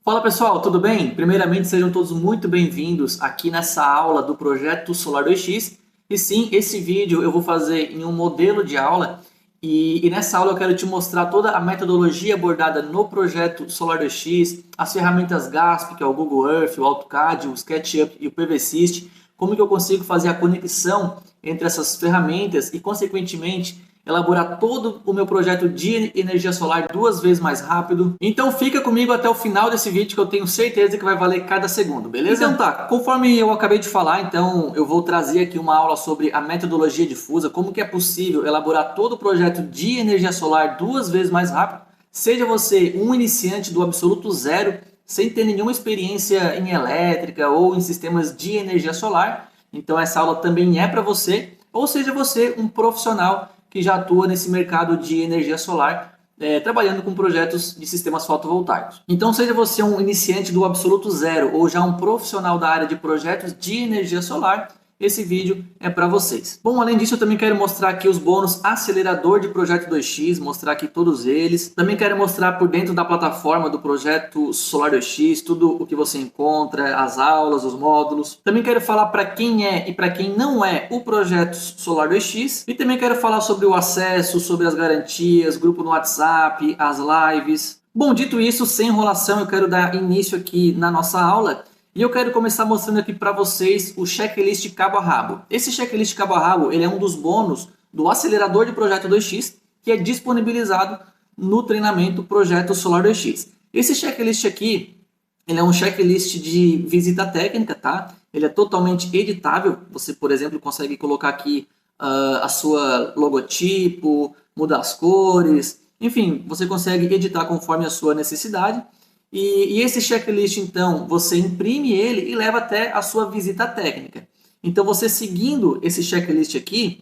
Fala pessoal, tudo bem? Primeiramente, sejam todos muito bem-vindos aqui nessa aula do projeto Solar 2X. E sim, esse vídeo eu vou fazer em um modelo de aula e nessa aula eu quero te mostrar toda a metodologia abordada no projeto Solar 2X, as ferramentas GASP, que é o Google Earth, o AutoCAD, o SketchUp e o PVSys, como que eu consigo fazer a conexão entre essas ferramentas e, consequentemente, elaborar todo o meu projeto de energia solar 2 vezes mais rápido. Então fica comigo até o final desse vídeo que eu tenho certeza que vai valer cada segundo, beleza? Então tá, conforme eu acabei de falar, então eu vou trazer aqui uma aula sobre a metodologia difusa, como que é possível elaborar todo o projeto de energia solar 2 vezes mais rápido, seja você um iniciante do absoluto zero, sem ter nenhuma experiência em elétrica ou em sistemas de energia solar, então essa aula também é para você, ou seja você um profissional que já atua nesse mercado de energia solar, trabalhando com projetos de sistemas fotovoltaicos. Então, seja você um iniciante do absoluto zero ou já um profissional da área de projetos de energia solar, esse vídeo é para vocês. Bom, além disso, eu também quero mostrar aqui os bônus acelerador de projeto 2X, mostrar aqui todos eles. Também quero mostrar por dentro da plataforma do projeto Solar 2X, tudo o que você encontra, as aulas, os módulos. Também quero falar para quem é e para quem não é o projeto Solar 2X. E também quero falar sobre o acesso, sobre as garantias, grupo no WhatsApp, as lives. Bom, dito isso, sem enrolação, eu quero dar início aqui na nossa aula. E eu quero começar mostrando aqui para vocês o checklist cabo a rabo. Esse checklist cabo a rabo ele é um dos bônus do acelerador de projeto 2X, que é disponibilizado no treinamento Projeto Solar 2X. Esse checklist aqui, ele é um checklist de visita técnica, tá? Ele é totalmente editável. Você, por exemplo, consegue colocar aqui a sua logotipo, mudar as cores, enfim, você consegue editar conforme a sua necessidade. E esse checklist, então, você imprime ele e leva até a sua visita técnica. Então, você seguindo esse checklist aqui,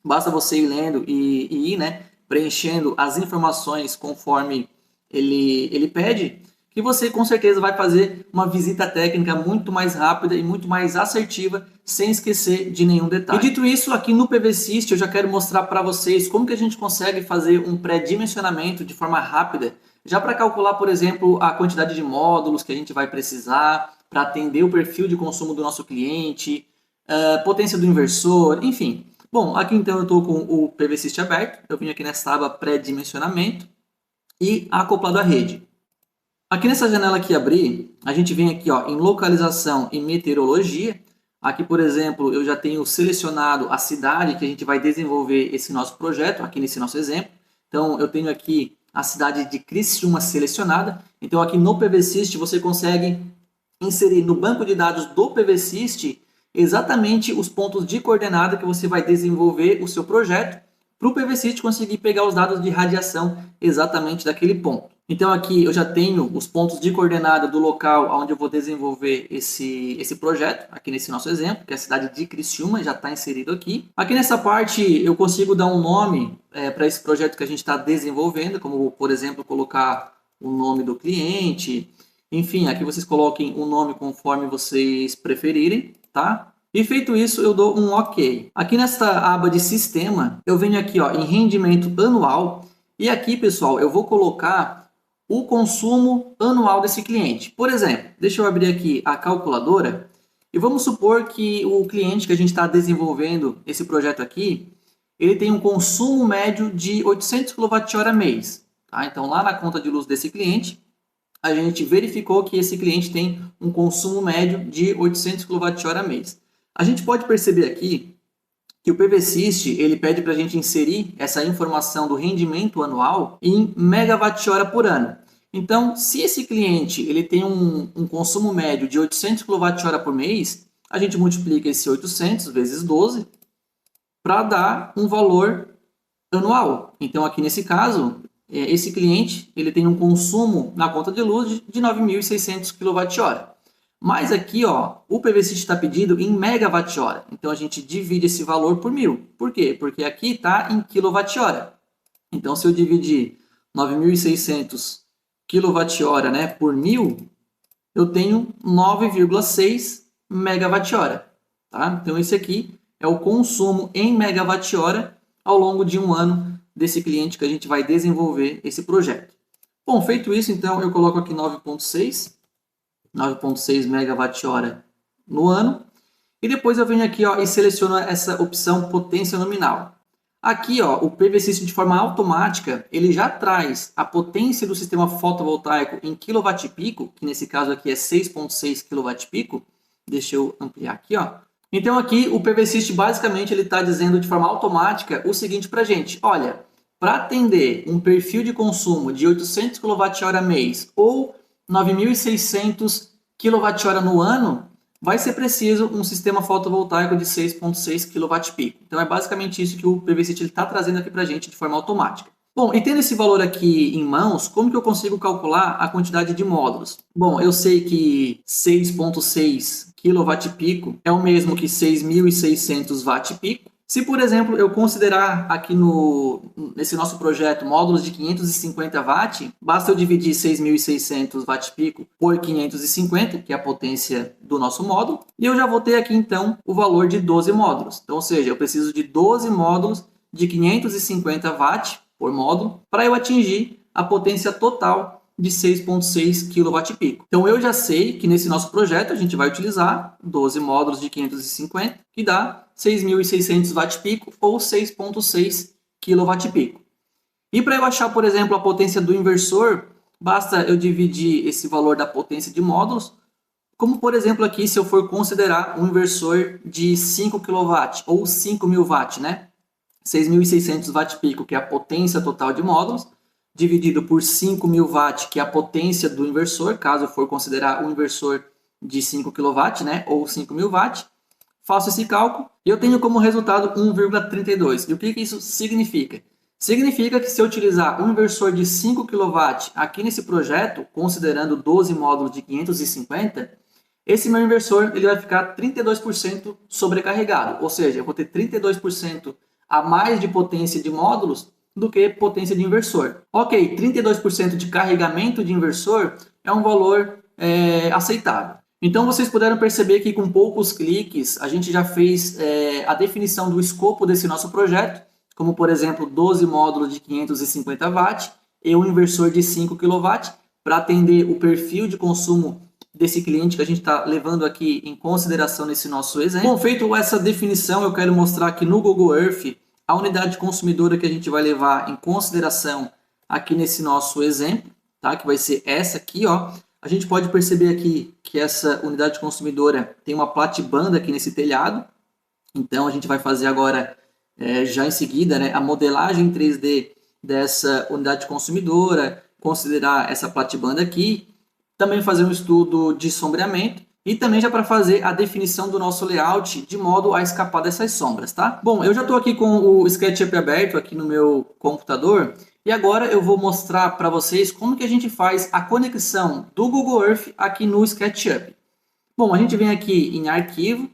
basta você ir lendo e ir, né, preenchendo as informações conforme ele pede, que você com certeza vai fazer uma visita técnica muito mais rápida e muito mais assertiva, sem esquecer de nenhum detalhe. E dito isso, aqui no PVSys eu já quero mostrar para vocês como que a gente consegue fazer um pré-dimensionamento de forma rápida, já para calcular, por exemplo, a quantidade de módulos que a gente vai precisar para atender o perfil de consumo do nosso cliente, potência do inversor, enfim. Bom, aqui então eu estou com o PVSys aberto, eu vim aqui nessa aba pré-dimensionamento e acoplado à rede. Aqui nessa janela que abrir, a gente vem aqui ó, em localização e meteorologia. Aqui, por exemplo, eu já tenho selecionado a cidade que a gente vai desenvolver esse nosso projeto, aqui nesse nosso exemplo. Então, eu tenho aqui a cidade de Criciúma selecionada. Então, aqui no PVSys você consegue inserir no banco de dados do PVSys exatamente os pontos de coordenada que você vai desenvolver o seu projeto, para o PVSys conseguir pegar os dados de radiação exatamente daquele ponto. Então aqui eu já tenho os pontos de coordenada do local onde eu vou desenvolver esse projeto, aqui nesse nosso exemplo, que é a cidade de Criciúma, já está inserido aqui. Aqui nessa parte eu consigo dar um nome para esse projeto que a gente está desenvolvendo, como por exemplo colocar o nome do cliente, enfim, aqui vocês coloquem o nome conforme vocês preferirem, tá? E feito isso, eu dou um OK. Aqui nesta aba de sistema, eu venho aqui ó, em rendimento anual, e aqui, pessoal, eu vou colocar o consumo anual desse cliente. Por exemplo, deixa eu abrir aqui a calculadora, e vamos supor que o cliente que a gente está desenvolvendo esse projeto aqui, ele tem um consumo médio de 800 kWh mês. Tá? Então, lá na conta de luz desse cliente, a gente verificou que esse cliente tem um consumo médio de 800 kWh mês. A gente pode perceber aqui que o PVSys ele pede para a gente inserir essa informação do rendimento anual em megawatt-hora por ano. Então, se esse cliente ele tem um consumo médio de 800 kWh por mês, a gente multiplica esse 800 vezes 12 para dar um valor anual. Então, aqui nesse caso, esse cliente ele tem um consumo na conta de luz de 9.600 kWh. Mas aqui, ó, o PVSys está pedido em megawatt-hora. Então, a gente divide esse valor por 1.000. Por quê? Porque aqui está em quilowatt-hora. Então, se eu dividir 9.600 kWh, né, por 1.000, eu tenho 9,6 megawatt-hora. Tá? Então, esse aqui é o consumo em megawatt-hora ao longo de um ano desse cliente que a gente vai desenvolver esse projeto. Bom, feito isso, então, eu coloco aqui 9,6 9,6 megawatt-hora no ano. E depois eu venho aqui, ó, e seleciono essa opção potência nominal. Aqui, ó, o PV System, de forma automática, ele já traz a potência do sistema fotovoltaico em kWp, que nesse caso aqui é 6,6 kWp. Deixa eu ampliar aqui, ó. Então aqui o PV System basicamente ele está dizendo de forma automática o seguinte para a gente: olha, para atender um perfil de consumo de 800 kWh mês ou 9.600 kWh no ano, vai ser preciso um sistema fotovoltaico de 6,6 kWp. Então é basicamente isso que o PV System está trazendo aqui para a gente de forma automática. Bom, e tendo esse valor aqui em mãos, como que eu consigo calcular a quantidade de módulos? Bom, eu sei que 6,6 kWp é o mesmo que 6.600 watt-pico. Se, por exemplo, eu considerar aqui nesse nosso projeto módulos de 550 watt, basta eu dividir 6.600 watt-pico por 550, que é a potência do nosso módulo, e eu já vou ter aqui, então, o valor de 12 módulos. Então, ou seja, eu preciso de 12 módulos de 550 watt por módulo para eu atingir a potência total de 6,6 kWp. Então, eu já sei que nesse nosso projeto a gente vai utilizar 12 módulos de 550, que dá 6.600 watt-pico ou 6,6 kWp. E para eu achar, por exemplo, a potência do inversor, basta eu dividir esse valor da potência de módulos, como por exemplo aqui, se eu for considerar um inversor de 5 kW ou 5.000 watt, né? 6.600 watt-pico, que é a potência total de módulos, dividido por 5.000 watt, que é a potência do inversor, caso eu for considerar um inversor de 5 kW, né, ou 5.000 watt. Faço esse cálculo e eu tenho como resultado 1,32. E o que isso significa? Significa que se eu utilizar um inversor de 5 kW aqui nesse projeto, considerando 12 módulos de 550, esse meu inversor ele vai ficar 32% sobrecarregado, ou seja, eu vou ter 32% a mais de potência de módulos do que potência de inversor. Ok, 32% de carregamento de inversor é um valor aceitável. Então vocês puderam perceber que com poucos cliques a gente já fez a definição do escopo desse nosso projeto, como por exemplo 12 módulos de 550 watt e um inversor de 5 kW para atender o perfil de consumo desse cliente que a gente está levando aqui em consideração nesse nosso exemplo. Bom, feito essa definição, eu quero mostrar aqui no Google Earth a unidade consumidora que a gente vai levar em consideração aqui nesse nosso exemplo, tá? Que vai ser essa aqui, ó. A gente pode perceber aqui que essa unidade consumidora tem uma platibanda aqui nesse telhado. Então, a gente vai fazer agora, já em seguida, né, a modelagem 3D dessa unidade consumidora, considerar essa platibanda aqui, também fazer um estudo de sombreamento, e também já para fazer a definição do nosso layout de modo a escapar dessas sombras, tá? Bom, eu já estou aqui com o SketchUp aberto aqui no meu computador e agora eu vou mostrar para vocês como que a gente faz a conexão do Google Earth aqui no SketchUp. Bom, a gente vem aqui em Arquivo,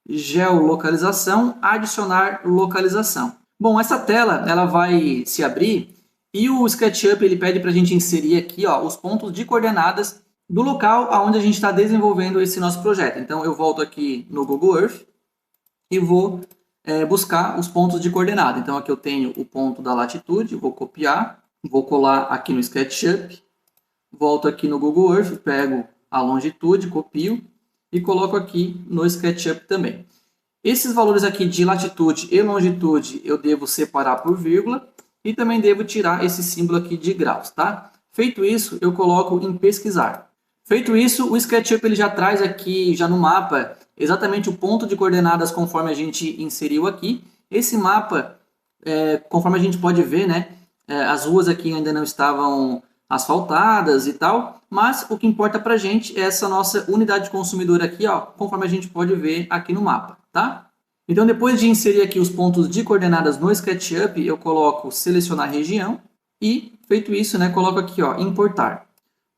Geolocalização, Adicionar localização. Bom, essa tela ela vai se abrir e o SketchUp ele pede para a gente inserir aqui, ó, os pontos de coordenadas do local onde a gente está desenvolvendo esse nosso projeto. Então, eu volto aqui no Google Earth e vou buscar os pontos de coordenada. Então, aqui eu tenho o ponto da latitude, vou copiar, vou colar aqui no SketchUp, volto aqui no Google Earth, pego a longitude, copio e coloco aqui no SketchUp também. Esses valores aqui de latitude e longitude eu devo separar por vírgula e também devo tirar esse símbolo aqui de graus, tá? Feito isso, eu coloco em pesquisar. Feito isso, o SketchUp ele já traz aqui, já no mapa, exatamente o ponto de coordenadas conforme a gente inseriu aqui. Esse mapa, conforme a gente pode ver, né, as ruas aqui ainda não estavam asfaltadas e tal, mas o que importa para a gente é essa nossa unidade consumidora aqui, ó, conforme a gente pode ver aqui no mapa, tá? Então, depois de inserir aqui os pontos de coordenadas no SketchUp, eu coloco selecionar região e, feito isso, né, coloco aqui, ó, importar.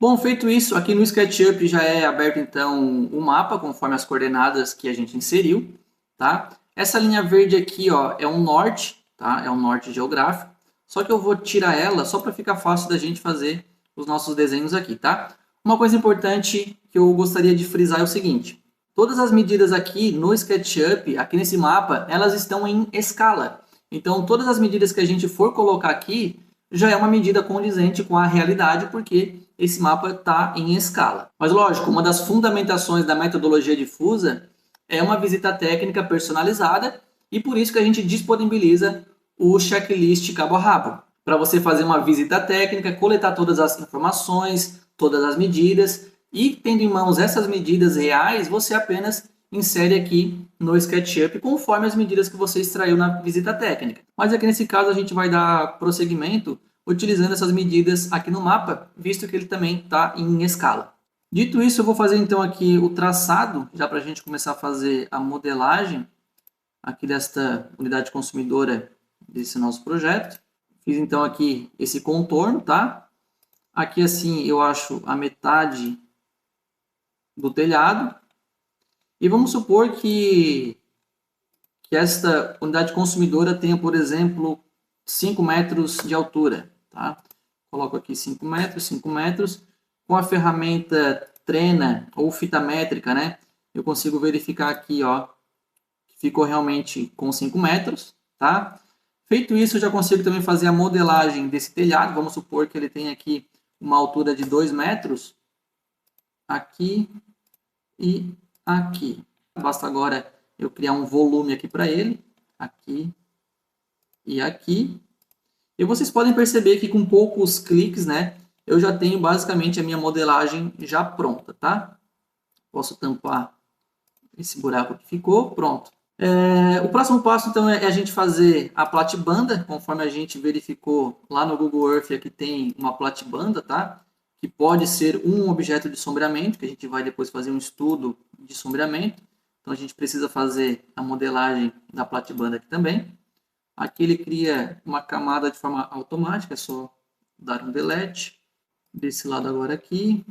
Bom, feito isso, aqui no SketchUp já é aberto então o mapa conforme as coordenadas que a gente inseriu, tá? Essa linha verde aqui, ó, é um norte, tá? É um norte geográfico. Só que eu vou tirar ela só para ficar fácil da gente fazer os nossos desenhos aqui, tá? Uma coisa importante que eu gostaria de frisar é o seguinte: todas as medidas aqui no SketchUp, aqui nesse mapa, elas estão em escala. Então, todas as medidas que a gente for colocar aqui já é uma medida condizente com a realidade, porque esse mapa está em escala. Mas lógico, uma das fundamentações da metodologia difusa é uma visita técnica personalizada e por isso que a gente disponibiliza o checklist cabo a rabo, para você fazer uma visita técnica, coletar todas as informações, todas as medidas e tendo em mãos essas medidas reais, você apenas insere aqui no SketchUp conforme as medidas que você extraiu na visita técnica. Mas aqui nesse caso a gente vai dar prosseguimento utilizando essas medidas aqui no mapa, visto que ele também está em escala. Dito isso, eu vou fazer então aqui o traçado, já para a gente começar a fazer a modelagem aqui desta unidade consumidora desse nosso projeto. Fiz então aqui esse contorno, tá? Aqui assim eu acho a metade do telhado. E vamos supor que esta unidade consumidora tenha, por exemplo, 5 metros de altura, tá? Coloco aqui 5 metros, 5 metros. Com a ferramenta Trena ou fita métrica, né? Eu consigo verificar aqui, ó, que ficou realmente com 5 metros, tá? Feito isso, eu já consigo também fazer a modelagem desse telhado. Vamos supor que ele tem aqui uma altura de 2 metros. Aqui e aqui. Basta agora eu criar um volume aqui para ele. Aqui e aqui. E vocês podem perceber que com poucos cliques, né, eu já tenho basicamente a minha modelagem já pronta, tá? Posso tampar esse buraco que ficou, pronto. O próximo passo, então, é a gente fazer a platibanda, conforme a gente verificou lá no Google Earth, aqui tem uma platibanda, tá? Que pode ser um objeto de sombreamento, que a gente vai depois fazer um estudo de sombreamento. Então, a gente precisa fazer a modelagem da platibanda aqui também. Aqui ele cria uma camada de forma automática, é só dar um delete. Desse lado agora aqui.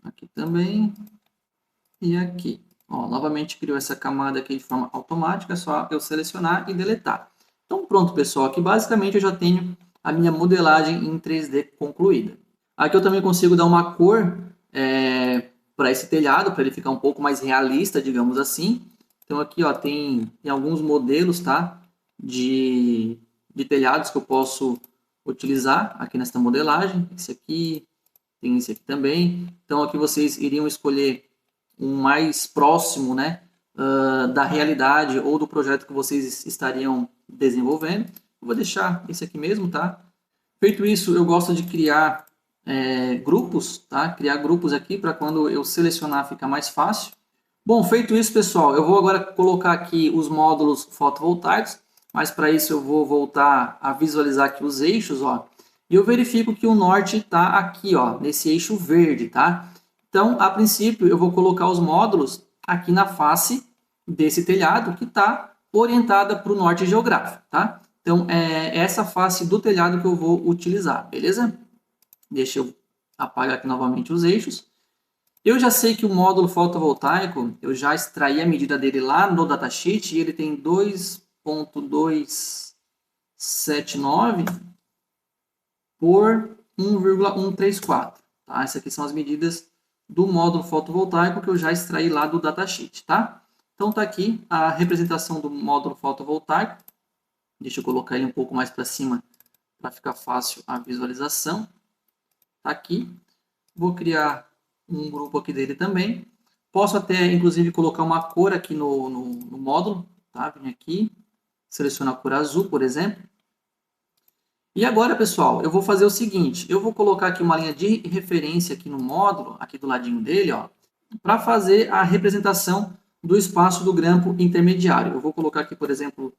Aqui também. E aqui. Ó, novamente criou essa camada aqui de forma automática, é só eu selecionar e deletar. Então pronto, pessoal, aqui basicamente eu já tenho a minha modelagem em 3D concluída. Aqui eu também consigo dar uma cor para esse telhado, para ele ficar um pouco mais realista, digamos assim. Então aqui ó, tem alguns modelos, tá, de telhados que eu posso utilizar aqui nesta modelagem. Esse aqui, tem esse aqui também. Então aqui vocês iriam escolher um mais próximo, né, da realidade ou do projeto que vocês estariam desenvolvendo. Eu vou deixar esse aqui mesmo, tá? Feito isso, eu gosto de criar grupos, tá? Criar grupos aqui para quando eu selecionar ficar mais fácil. Bom, feito isso, pessoal, eu vou agora colocar aqui os módulos fotovoltaicos, mas para isso eu vou voltar a visualizar aqui os eixos, ó. E eu verifico que o norte está aqui, ó, nesse eixo verde, tá? Então, a princípio, eu vou colocar os módulos aqui na face desse telhado que está orientada para o norte geográfico, tá? Então, é essa face do telhado que eu vou utilizar, beleza? Deixa eu apagar aqui novamente os eixos. Eu já sei que o módulo fotovoltaico, eu já extraí a medida dele lá no datasheet e ele tem 2.279 por 1,134. Tá? Essas aqui são as medidas do módulo fotovoltaico que eu já extraí lá do datasheet, tá? Então tá aqui a representação do módulo fotovoltaico. Deixa eu colocar ele um pouco mais para cima para ficar fácil a visualização. Tá aqui. Vou criar um grupo aqui dele também. Posso até, inclusive, colocar uma cor aqui no módulo, tá? Vem aqui, seleciono a cor azul, por exemplo. E agora, pessoal, eu vou fazer o seguinte, eu vou colocar aqui uma linha de referência aqui no módulo, aqui do ladinho dele, ó, para fazer a representação do espaço do grampo intermediário. Eu vou colocar aqui, por exemplo,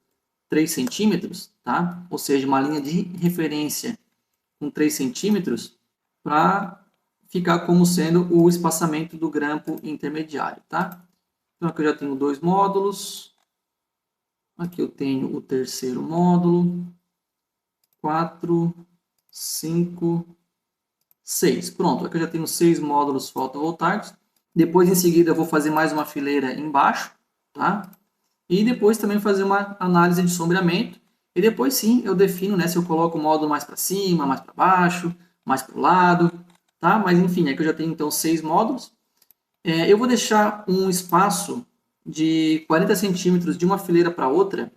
3 centímetros, tá? Ou seja, uma linha de referência com 3 centímetros para ficar como sendo o espaçamento do grampo intermediário, tá? Então, aqui eu já tenho 2 módulos. Aqui eu tenho o terceiro módulo. 4, 5, 6. Pronto, aqui eu já tenho 6 módulos fotovoltaicos. Depois, em seguida, eu vou fazer mais uma fileira embaixo, tá? E depois também fazer uma análise de sombreamento. E depois, sim, eu defino, né, se eu coloco o módulo mais para cima, mais para baixo, mais para o lado, tá? Mas, enfim, aqui eu já tenho, então, 6 módulos. Eu vou deixar um espaço de 40 centímetros de uma fileira para outra,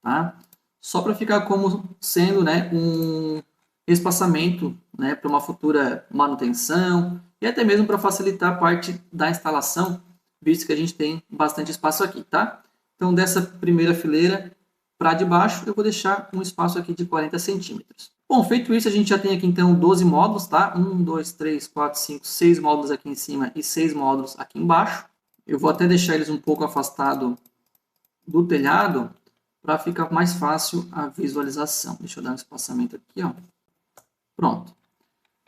tá? Só para ficar como sendo, né, um espaçamento né, para uma futura manutenção e até mesmo para facilitar a parte da instalação, visto que a gente tem bastante espaço aqui, tá? Então, dessa primeira fileira para de baixo, eu vou deixar um espaço aqui de 40 centímetros. Bom, feito isso, a gente já tem aqui então 12 módulos, tá? 1, 2, 3, 4, 5, 6 módulos aqui em cima e 6 módulos aqui embaixo. Eu vou até deixar eles um pouco afastado do telhado para ficar mais fácil a visualização. Deixa eu dar um espaçamento aqui, ó. Pronto.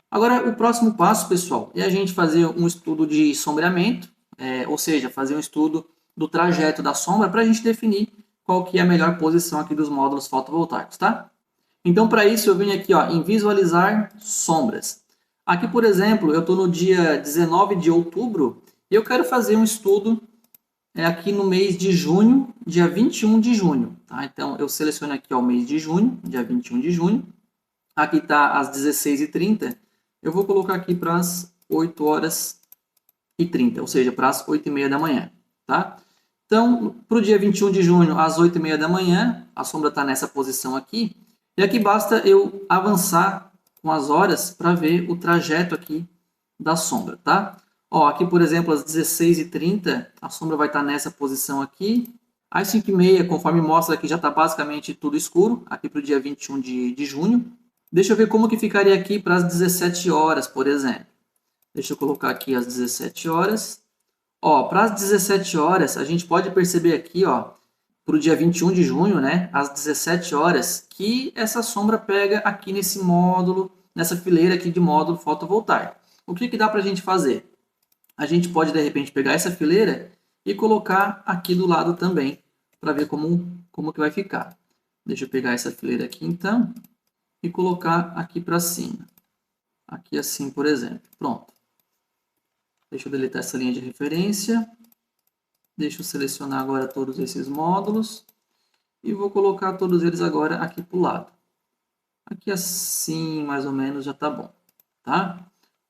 Agora, o próximo passo, pessoal, é a gente fazer um estudo de sombreamento, ou seja, fazer um estudo do trajeto da sombra para a gente definir qual que é a melhor posição aqui dos módulos fotovoltaicos, tá? Então, para isso, eu venho aqui ó, em visualizar sombras. Aqui, por exemplo, eu estou no dia 19 de outubro e eu quero fazer um estudo aqui no mês de junho, dia 21 de junho. Tá? Então, eu seleciono aqui ó, o mês de junho, dia 21 de junho. Aqui está às 16h30. Eu vou colocar aqui para as 8h30, ou seja, para as 8h30 da manhã. Tá? Então, para o dia 21 de junho, às 8h30 da manhã, a sombra está nessa posição aqui. E aqui basta eu avançar com as horas para ver o trajeto aqui da sombra, tá? Ó, aqui, por exemplo, às 16h30, a sombra vai estar nessa posição aqui. Às 5h30, conforme mostra aqui, já está basicamente tudo escuro, aqui para o dia 21 de junho. Deixa eu ver como que ficaria aqui para as 17 horas, por exemplo. Deixa eu colocar aqui as 17 horas. Ó, para as 17 horas, a gente pode perceber aqui, ó, para o dia 21 de junho, né, às 17 horas, que essa sombra pega aqui nesse módulo, nessa fileira aqui de módulo fotovoltaico. O que dá para a gente fazer? A gente pode, de repente, pegar essa fileira e colocar aqui do lado também, para ver como que vai ficar. Deixa eu pegar essa fileira aqui, então, e colocar aqui para cima. Aqui assim, por exemplo. Pronto. Deixa eu deletar essa linha de referência. Deixa eu selecionar agora todos esses módulos. E vou colocar todos eles agora aqui para o lado. Aqui assim, mais ou menos, já está bom. Tá?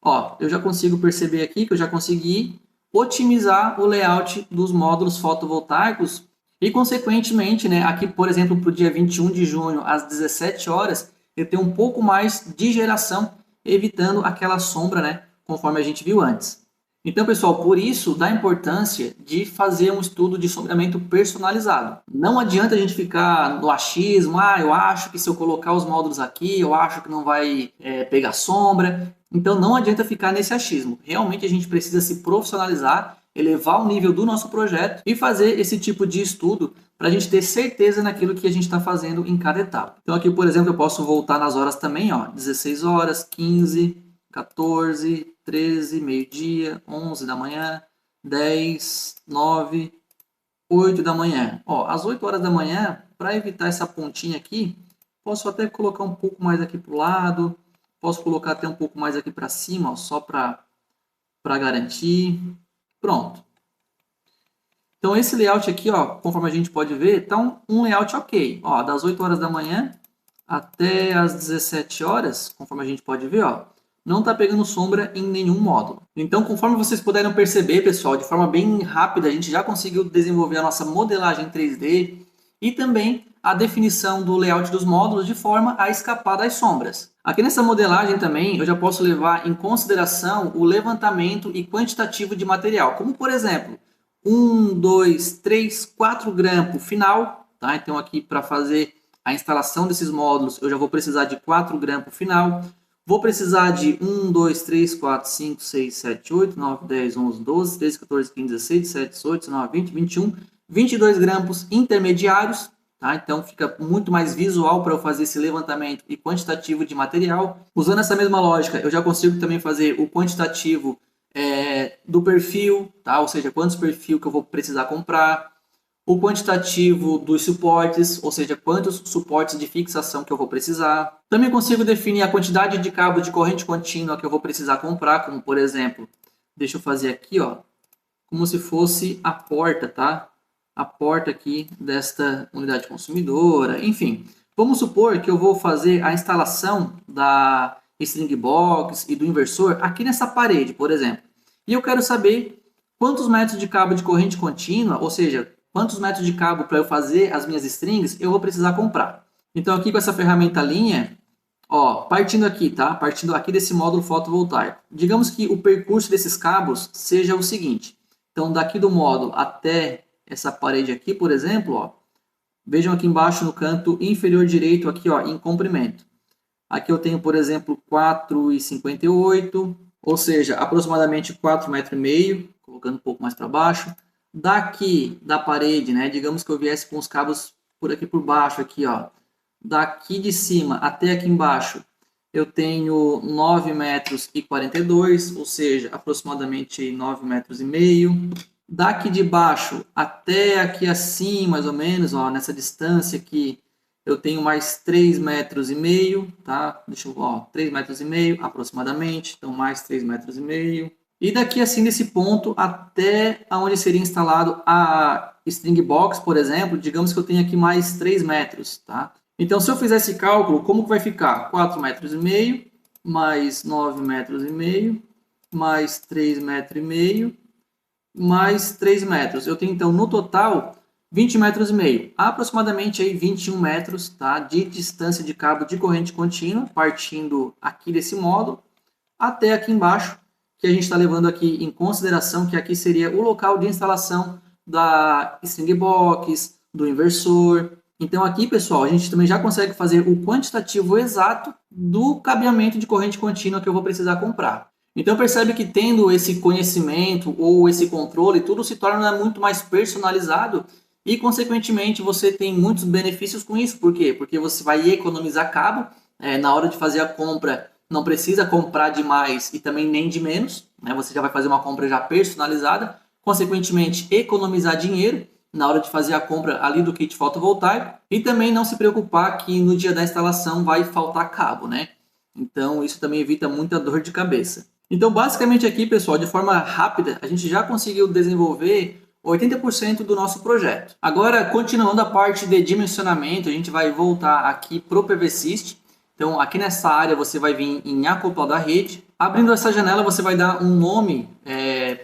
Ó, eu já consigo perceber aqui que eu já consegui otimizar o layout dos módulos fotovoltaicos. E, consequentemente, né, aqui, por exemplo, para o dia 21 de junho, às 17 horas, eu tenho um pouco mais de geração, evitando aquela sombra, né, conforme a gente viu antes. Então, pessoal, por isso dá importância de fazer um estudo de sombreamento personalizado. Não adianta a gente ficar no achismo, eu acho que se eu colocar os módulos aqui, eu acho que não vai pegar sombra. Então, não adianta ficar nesse achismo. Realmente, a gente precisa se profissionalizar, elevar o nível do nosso projeto e fazer esse tipo de estudo para a gente ter certeza naquilo que a gente está fazendo em cada etapa. Então, aqui, por exemplo, eu posso voltar nas horas também, ó, 16 horas, 15, 14, 13, meio-dia, 11 da manhã, 10, 9, 8 da manhã. Ó, às 8 horas da manhã, para evitar essa pontinha aqui, posso até colocar um pouco mais aqui para o lado, posso colocar até um pouco mais aqui para cima, ó, só para garantir. Pronto. Então, esse layout aqui, ó, conforme a gente pode ver, está um layout ok. Ó, das 8 horas da manhã até as 17 horas, conforme a gente pode ver, ó, não está pegando sombra em nenhum módulo. Então, conforme vocês puderam perceber, pessoal, de forma bem rápida, a gente já conseguiu desenvolver a nossa modelagem 3D e também a definição do layout dos módulos de forma a escapar das sombras. Aqui nessa modelagem também, eu já posso levar em consideração o levantamento e quantitativo de material, como, por exemplo, 1, 2, 3, 4 grampo final, tá? Então, aqui para fazer a instalação desses módulos, eu já vou precisar de 4 grampo final. Vou precisar de 1, 2, 3, 4, 5, 6, 7, 8, 9, 10, 11, 12, 13, 14, 15, 16, 17, 18, 19, 20, 21, 22 grampos intermediários. Tá? Então, fica muito mais visual para eu fazer esse levantamento e quantitativo de material. Usando essa mesma lógica, eu já consigo também fazer o quantitativo do perfil, tá? Ou seja, quantos perfil que eu vou precisar comprar. O quantitativo dos suportes, ou seja, quantos suportes de fixação que eu vou precisar. Também consigo definir a quantidade de cabo de corrente contínua que eu vou precisar comprar, como por exemplo, deixa eu fazer aqui, ó, como se fosse a porta, tá? A porta aqui desta unidade consumidora, enfim. Vamos supor que eu vou fazer a instalação da string box e do inversor aqui nessa parede, por exemplo. E eu quero saber quantos metros de cabo de corrente contínua, ou seja, quantos metros de cabo para eu fazer as minhas strings eu vou precisar comprar. Então, aqui com essa ferramenta linha, Ó, partindo aqui, tá? Partindo aqui desse módulo fotovoltaico. Digamos que o percurso desses cabos seja o seguinte. Então, daqui do módulo até essa parede aqui, por exemplo, ó, vejam aqui embaixo no canto inferior direito, aqui, ó, em comprimento. Aqui eu tenho, por exemplo, 4,58, ou seja, aproximadamente 4,5 metros, colocando um pouco mais para baixo. Daqui da parede, né, digamos que eu viesse com os cabos por aqui por baixo, aqui, ó, daqui de cima até aqui embaixo, eu tenho 9,42 metros, ou seja, aproximadamente 9,5 metros. Daqui de baixo até aqui assim, mais ou menos, ó, nessa distância aqui, eu tenho mais 3,5 metros, tá? Deixa eu, ó, 3,5 metros aproximadamente, então mais 3,5 metros. E daqui assim, nesse ponto, até onde seria instalado a string box, por exemplo, digamos que eu tenho aqui mais 3 metros, tá? Então, se eu fizer esse cálculo, como que vai ficar? 4,5 metros, mais 9,5 metros, mais 3,5 metros, mais 3 metros. Eu tenho, então, no total, 20,5 metros, aproximadamente aí 21 metros, tá, de distância de cabo de corrente contínua, partindo aqui desse módulo, até aqui embaixo, que a gente está levando aqui em consideração que aqui seria o local de instalação da string box, do inversor. Então aqui, pessoal, a gente também já consegue fazer o quantitativo exato do cabeamento de corrente contínua que eu vou precisar comprar. Então percebe que tendo esse conhecimento ou esse controle, tudo se torna muito mais personalizado e, consequentemente, você tem muitos benefícios com isso. Por quê? Porque você vai economizar cabo, na hora de fazer a compra não precisa comprar de mais e também nem de menos, né? Você já vai fazer uma compra já personalizada, consequentemente economizar dinheiro na hora de fazer a compra ali do kit fotovoltaico e também não se preocupar que no dia da instalação vai faltar cabo, né? Então isso também evita muita dor de cabeça. Então basicamente aqui, pessoal, de forma rápida, a gente já conseguiu desenvolver 80% do nosso projeto. Agora, continuando a parte de dimensionamento, a gente vai voltar aqui para o PVSys. Então, aqui nessa área você vai vir em acoplado à rede. Abrindo essa janela, você vai dar um nome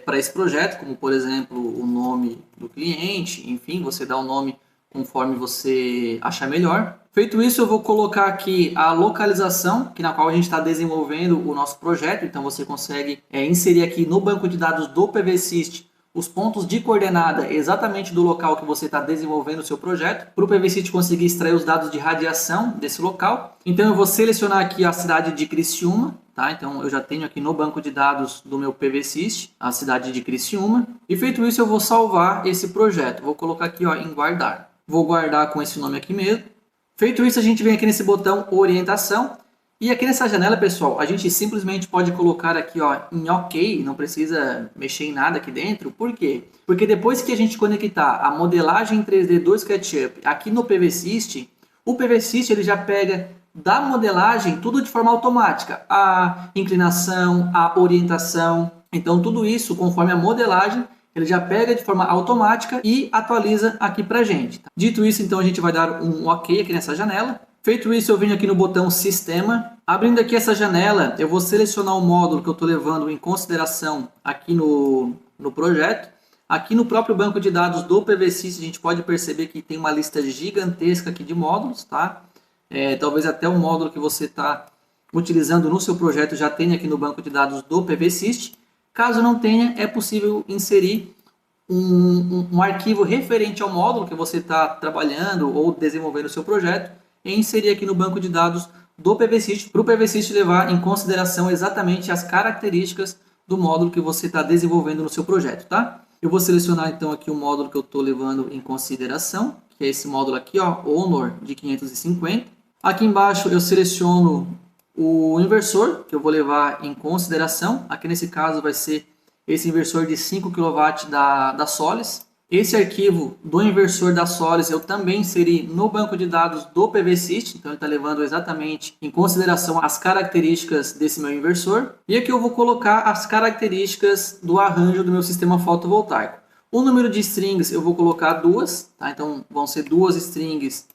para esse projeto, como por exemplo, o nome do cliente, enfim, você dá o nome conforme você achar melhor. Feito isso, eu vou colocar aqui a localização, na qual a gente está desenvolvendo o nosso projeto. Então, você consegue inserir aqui no banco de dados do PVSys os pontos de coordenada exatamente do local que você está desenvolvendo o seu projeto, para o PVSys conseguir extrair os dados de radiação desse local. Então eu vou selecionar aqui a cidade de Criciúma, tá? Então eu já tenho aqui no banco de dados do meu PVSys a cidade de Criciúma. E feito isso, eu vou salvar esse projeto. Vou colocar aqui, ó, em guardar. Vou guardar com esse nome aqui mesmo. Feito isso, a gente vem aqui nesse botão orientação. E aqui nessa janela, pessoal, a gente simplesmente pode colocar aqui, ó, em OK, não precisa mexer em nada aqui dentro. Por quê? Porque depois que a gente conectar a modelagem 3D do SketchUp aqui no PVSys, o PVSys ele já pega da modelagem tudo de forma automática. A inclinação, a orientação, então tudo isso conforme a modelagem ele já pega de forma automática e atualiza aqui pra gente. Tá? Dito isso, então a gente vai dar um OK aqui nessa janela. Feito isso, eu venho aqui no botão Sistema. Abrindo aqui essa janela, eu vou selecionar o módulo que eu estou levando em consideração aqui no projeto. Aqui no próprio banco de dados do PVSys, a gente pode perceber que tem uma lista gigantesca aqui de módulos, tá? Talvez até o módulo que você está utilizando no seu projeto já tenha aqui no banco de dados do PVSys. Caso não tenha, é possível inserir um arquivo referente ao módulo que você está trabalhando ou desenvolvendo o seu projeto e inserir aqui no banco de dados do PVSys, para o PVSys levar em consideração exatamente as características do módulo que você está desenvolvendo no seu projeto, tá? Eu vou selecionar então aqui o módulo que eu estou levando em consideração, que é esse módulo aqui, ó, Honor de 550. Aqui embaixo eu seleciono o inversor que eu vou levar em consideração. Aqui nesse caso vai ser esse inversor de 5 kW da Solis. Esse arquivo do inversor da Solis eu também inseri no banco de dados do PVSys, então ele está levando exatamente em consideração as características desse meu inversor. E aqui eu vou colocar as características do arranjo do meu sistema fotovoltaico. O número de strings eu vou colocar 2, tá? Então vão ser 2 strings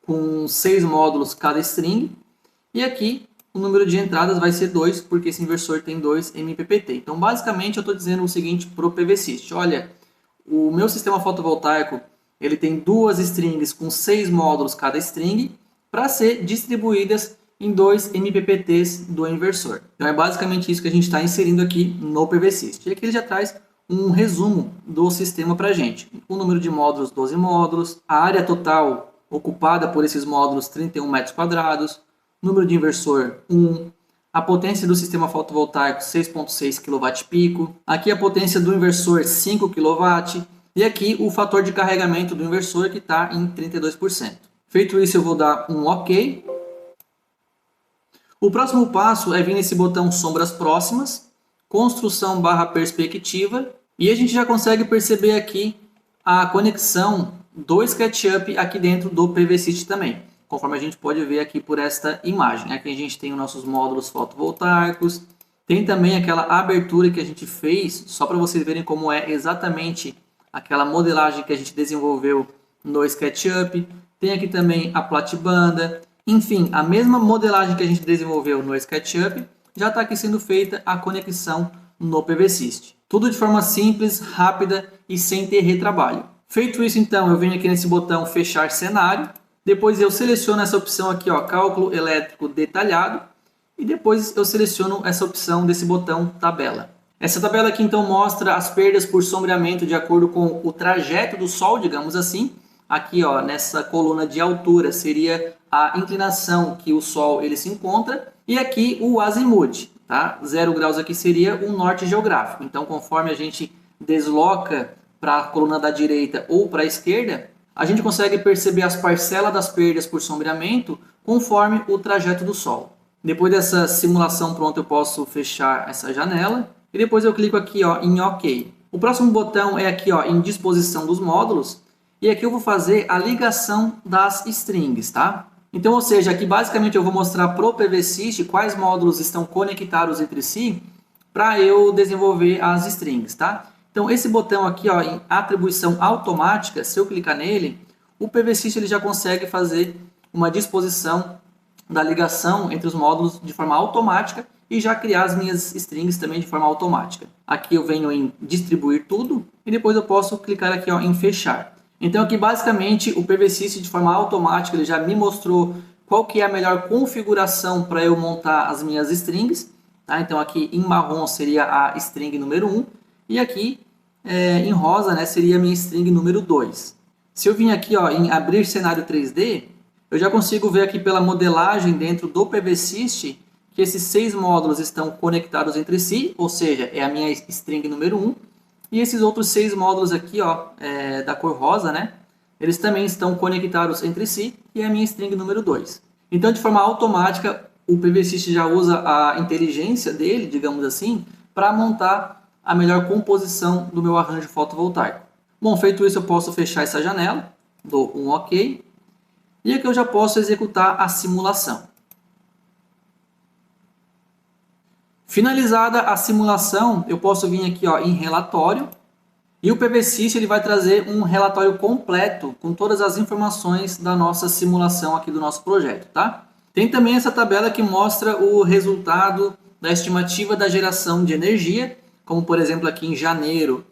com 6 módulos cada string. E aqui o número de entradas vai ser 2, porque esse inversor tem 2 MPPT. Então basicamente eu estou dizendo o seguinte para o PVSys, olha, o meu sistema fotovoltaico ele tem 2 strings com 6 módulos cada string para ser distribuídas em 2 MPPTs do inversor. Então é basicamente isso que a gente está inserindo aqui no PVSys. E aqui ele já traz um resumo do sistema para a gente. O número de módulos, 12 módulos, a área total ocupada por esses módulos, 31 metros quadrados, número de inversor, 1, a potência do sistema fotovoltaico, 6,6 kW-pico, aqui a potência do inversor, 5 kW, e aqui o fator de carregamento do inversor, que está em 32%. Feito isso, eu vou dar um OK. O próximo passo é vir nesse botão Sombras Próximas, Construção / Perspectiva, e a gente já consegue perceber aqui a conexão do SketchUp aqui dentro do PVSys também, conforme a gente pode ver aqui por esta imagem. Aqui a gente tem os nossos módulos fotovoltaicos, tem também aquela abertura que a gente fez, só para vocês verem como é exatamente aquela modelagem que a gente desenvolveu no SketchUp. Tem aqui também a platibanda, enfim, a mesma modelagem que a gente desenvolveu no SketchUp, já está aqui sendo feita a conexão no PVSys. Tudo de forma simples, rápida e sem ter retrabalho. Feito isso, então, eu venho aqui nesse botão Fechar Cenário. Depois eu seleciono essa opção aqui, ó, Cálculo Elétrico Detalhado. E depois eu seleciono essa opção desse botão Tabela. Essa tabela aqui, então, mostra as perdas por sombreamento de acordo com o trajeto do Sol, digamos assim. Aqui, ó, nessa coluna de altura, seria a inclinação que o Sol ele se encontra. E aqui o azimuth, tá? 0 graus aqui seria o norte geográfico. Então, conforme a gente desloca para a coluna da direita ou para a esquerda, a gente consegue perceber as parcelas das perdas por sombreamento conforme o trajeto do Sol. Depois dessa simulação pronta, eu posso fechar essa janela e depois eu clico aqui, ó, em OK. O próximo botão é aqui, ó, em disposição dos módulos, e aqui eu vou fazer a ligação das strings, tá? Então, ou seja, aqui basicamente eu vou mostrar para o PVSys quais módulos estão conectados entre si para eu desenvolver as strings, tá? Então, esse botão aqui, ó, em atribuição automática, se eu clicar nele, o PVSys ele já consegue fazer uma disposição da ligação entre os módulos de forma automática e já criar as minhas strings também de forma automática. Aqui eu venho em distribuir tudo e depois eu posso clicar aqui, ó, em fechar. Então aqui basicamente o PVSys de forma automática ele já me mostrou qual que é a melhor configuração para eu montar as minhas strings. Tá? Então aqui em marrom seria a string número 1 e aqui em rosa, né, seria a minha string número 2. Se eu vim aqui, ó, em abrir cenário 3D, eu já consigo ver aqui pela modelagem dentro do PVSys que esses 6 módulos estão conectados entre si, ou seja, é a minha string número 1. E esses outros 6 módulos aqui, ó, da cor rosa, né? Eles também estão conectados entre si e é a minha string número 2. Então, de forma automática, o PVSys já usa a inteligência dele, digamos assim, para montar a melhor composição do meu arranjo fotovoltaico. Bom, feito isso, eu posso fechar essa janela, dou um OK, e aqui eu já posso executar a simulação. Finalizada a simulação, eu posso vir aqui, ó, em relatório e o PVSys ele vai trazer um relatório completo com todas as informações da nossa simulação aqui do nosso projeto, tá? Tem também essa tabela que mostra o resultado da estimativa da geração de energia, como por exemplo aqui em janeiro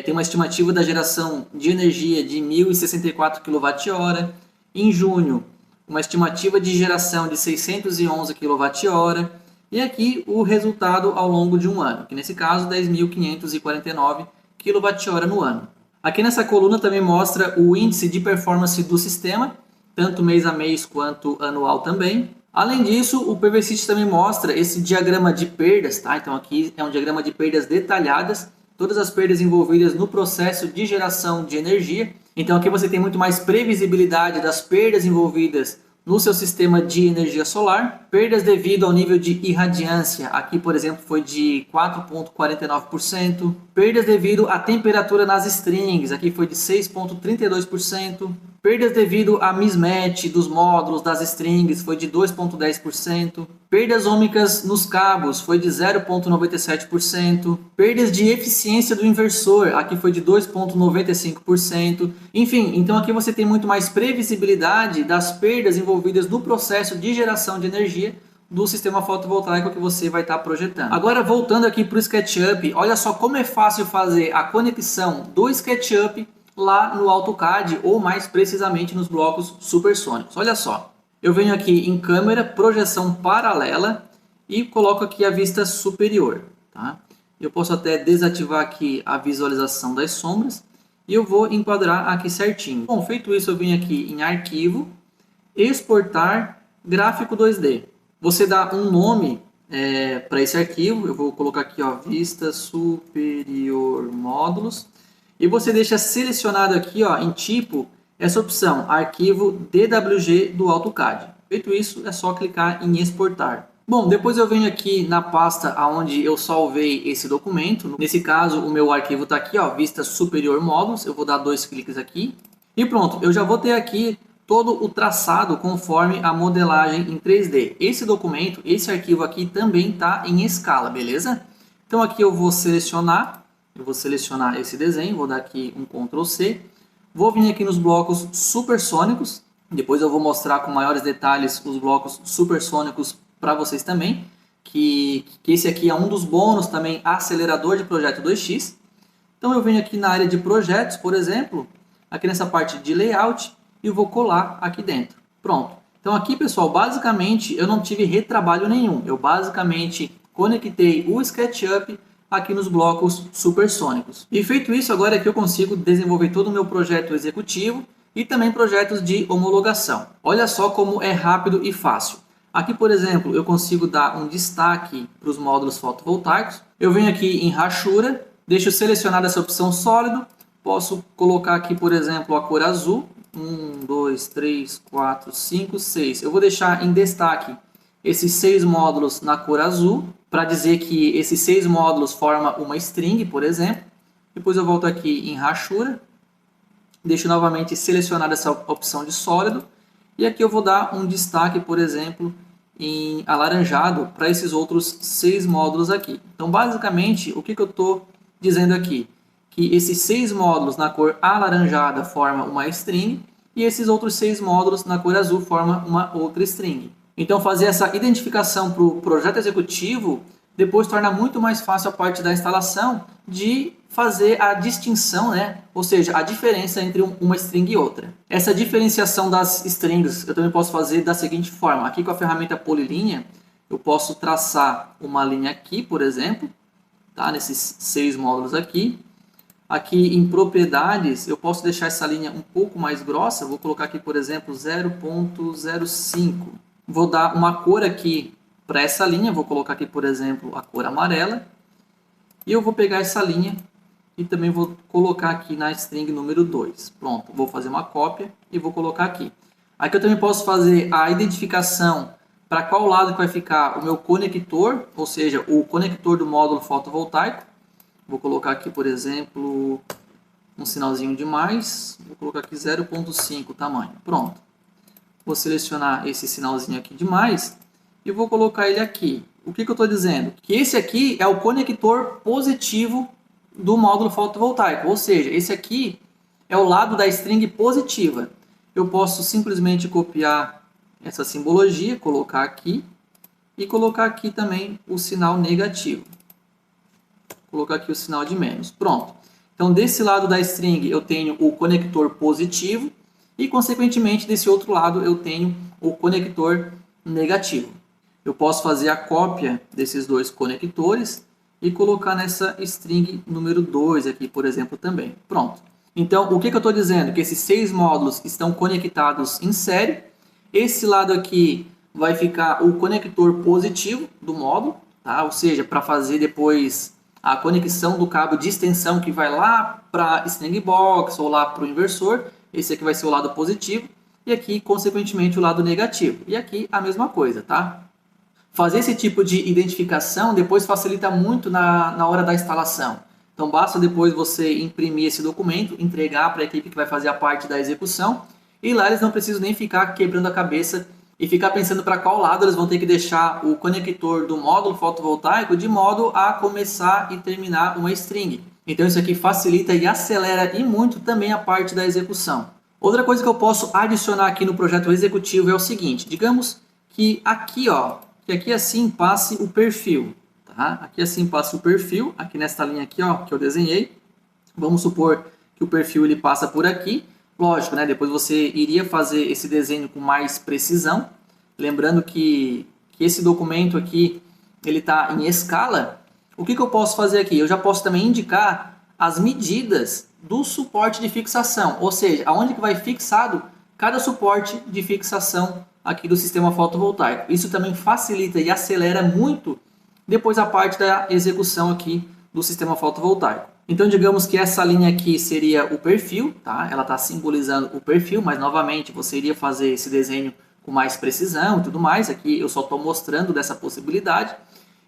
tem uma estimativa da geração de energia de 1.064 kWh, em junho uma estimativa de geração de 611 kWh, e aqui o resultado ao longo de um ano, que nesse caso 10.549 kWh no ano. Aqui nessa coluna também mostra o índice de performance do sistema, tanto mês a mês quanto anual também. Além disso, o PVSys também mostra esse diagrama de perdas, tá? Então aqui é um diagrama de perdas detalhadas, todas as perdas envolvidas no processo de geração de energia. Então aqui você tem muito mais previsibilidade das perdas envolvidas no seu sistema de energia solar. Perdas devido ao nível de irradiância, aqui por exemplo foi de 4,49%. Perdas devido à temperatura nas strings, aqui foi de 6,32%. Perdas devido a mismatch dos módulos das strings foi de 2,10%. Perdas ômicas nos cabos foi de 0,97%. Perdas de eficiência do inversor, aqui foi de 2,95%. Enfim, então aqui você tem muito mais previsibilidade das perdas envolvidas no processo de geração de energia do sistema fotovoltaico que você vai estar projetando. Agora voltando aqui para o SketchUp, olha só como é fácil fazer a conexão do SketchUp lá no AutoCAD ou mais precisamente nos blocos supersônicos. Olha só, Eu venho aqui em câmera, projeção paralela e coloco aqui a vista superior. Tá? Eu posso até desativar aqui a visualização das sombras e eu vou enquadrar aqui certinho. Bom, feito isso, eu venho aqui em arquivo, exportar gráfico 2D. Você dá um nome para esse arquivo, eu vou colocar aqui, ó, vista superior módulos, e você deixa selecionado aqui, ó, em tipo, essa opção, arquivo DWG do AutoCAD. Feito isso, é só clicar em exportar. Bom, depois eu venho aqui na pasta onde eu salvei esse documento. Nesse caso, o meu arquivo está aqui, ó, vista superior módulos. Eu vou dar 2 cliques aqui. E pronto, eu já vou ter aqui todo o traçado conforme a modelagem em 3D. Esse documento, esse arquivo aqui também está em escala, beleza? Então aqui eu vou selecionar esse desenho, vou dar aqui um Ctrl C. Vou vir aqui nos blocos supersônicos. Depois eu vou mostrar com maiores detalhes os blocos supersônicos para vocês também, que esse aqui é um dos bônus também, acelerador de projeto 2x. Então eu venho aqui na área de projetos, por exemplo, aqui nessa parte de layout, e vou colar aqui dentro. Pronto. Então aqui, pessoal, basicamente eu não tive retrabalho nenhum. Eu basicamente conectei o SketchUp aqui nos blocos supersônicos. E feito isso, agora é que eu consigo desenvolver todo o meu projeto executivo e também projetos de homologação. Olha só como é rápido e fácil. Aqui, por exemplo, eu consigo dar um destaque para os módulos fotovoltaicos. Eu venho aqui em rachura, deixo selecionada essa opção sólido, posso colocar aqui, por exemplo, a cor azul. 1, 2, 3, 4, 5, 6. Eu vou deixar em destaque esses 6 módulos na cor azul, para dizer que esses 6 módulos formam uma string, por exemplo. Depois eu volto aqui em rachura, deixo novamente selecionada essa opção de sólido, e aqui eu vou dar um destaque, por exemplo, em alaranjado para esses outros 6 módulos aqui. Então, basicamente, o que eu estou dizendo aqui? Que esses 6 módulos na cor alaranjada formam uma string e esses outros 6 módulos na cor azul formam uma outra string. Então, fazer essa identificação para o projeto executivo depois torna muito mais fácil a parte da instalação de fazer a distinção, né? Ou seja, a diferença entre uma string e outra. Essa diferenciação das strings eu também posso fazer da seguinte forma. Aqui com a ferramenta Polilinha, eu posso traçar uma linha aqui, por exemplo, tá? Nesses 6 módulos aqui. Aqui em propriedades, eu posso deixar essa linha um pouco mais grossa. Vou colocar aqui, por exemplo, 0.05. Vou dar uma cor aqui para essa linha. Vou colocar aqui, por exemplo, a cor amarela. E eu vou pegar essa linha e também vou colocar aqui na string número 2. Pronto, vou fazer uma cópia e vou colocar aqui. Aqui eu também posso fazer a identificação para qual lado que vai ficar o meu conector, ou seja, o conector do módulo fotovoltaico. Vou colocar aqui, por exemplo, um sinalzinho de mais. Vou colocar aqui 0.5 tamanho. Pronto. Vou selecionar esse sinalzinho aqui de mais e vou colocar ele aqui. O que eu estou dizendo? Que esse aqui é o conector positivo do módulo fotovoltaico. Ou seja, esse aqui é o lado da string positiva. Eu posso simplesmente copiar essa simbologia, colocar aqui e colocar aqui também o sinal negativo. Colocar aqui o sinal de menos. Pronto. Então, desse lado da string eu tenho o conector positivo e, consequentemente, desse outro lado eu tenho o conector negativo. Eu posso fazer a cópia desses dois conectores e colocar nessa string número 2 aqui, por exemplo, também. Pronto. Então, o que eu estou dizendo? Que esses 6 módulos estão conectados em série. Esse lado aqui vai ficar o conector positivo do módulo, tá? Ou seja, para fazer depois a conexão do cabo de extensão que vai lá para a string box ou lá para o inversor. Esse aqui vai ser o lado positivo e aqui, consequentemente, o lado negativo. E aqui a mesma coisa, tá? Fazer esse tipo de identificação depois facilita muito na hora da instalação. Então, basta depois você imprimir esse documento, entregar para a equipe que vai fazer a parte da execução e lá eles não precisam nem ficar quebrando a cabeça e ficar pensando para qual lado eles vão ter que deixar o conector do módulo fotovoltaico de modo a começar e terminar uma string. Então isso aqui facilita e acelera e muito também a parte da execução. Outra coisa que eu posso adicionar aqui no projeto executivo é o seguinte, digamos que aqui, ó, que aqui assim passe o perfil, tá? Aqui assim passe o perfil, aqui nesta linha aqui, ó, que eu desenhei. Vamos supor que o perfil ele passa por aqui. Lógico, né? Depois você iria fazer esse desenho com mais precisão. Lembrando que esse documento aqui, ele está em escala. O que eu posso fazer aqui? Eu já posso também indicar as medidas do suporte de fixação, ou seja, aonde que vai fixado cada suporte de fixação aqui do sistema fotovoltaico. Isso também facilita e acelera muito depois a parte da execução aqui do sistema fotovoltaico. Então, digamos que essa linha aqui seria o perfil, tá? Ela está simbolizando o perfil, mas novamente você iria fazer esse desenho com mais precisão e tudo mais. Aqui eu só estou mostrando dessa possibilidade.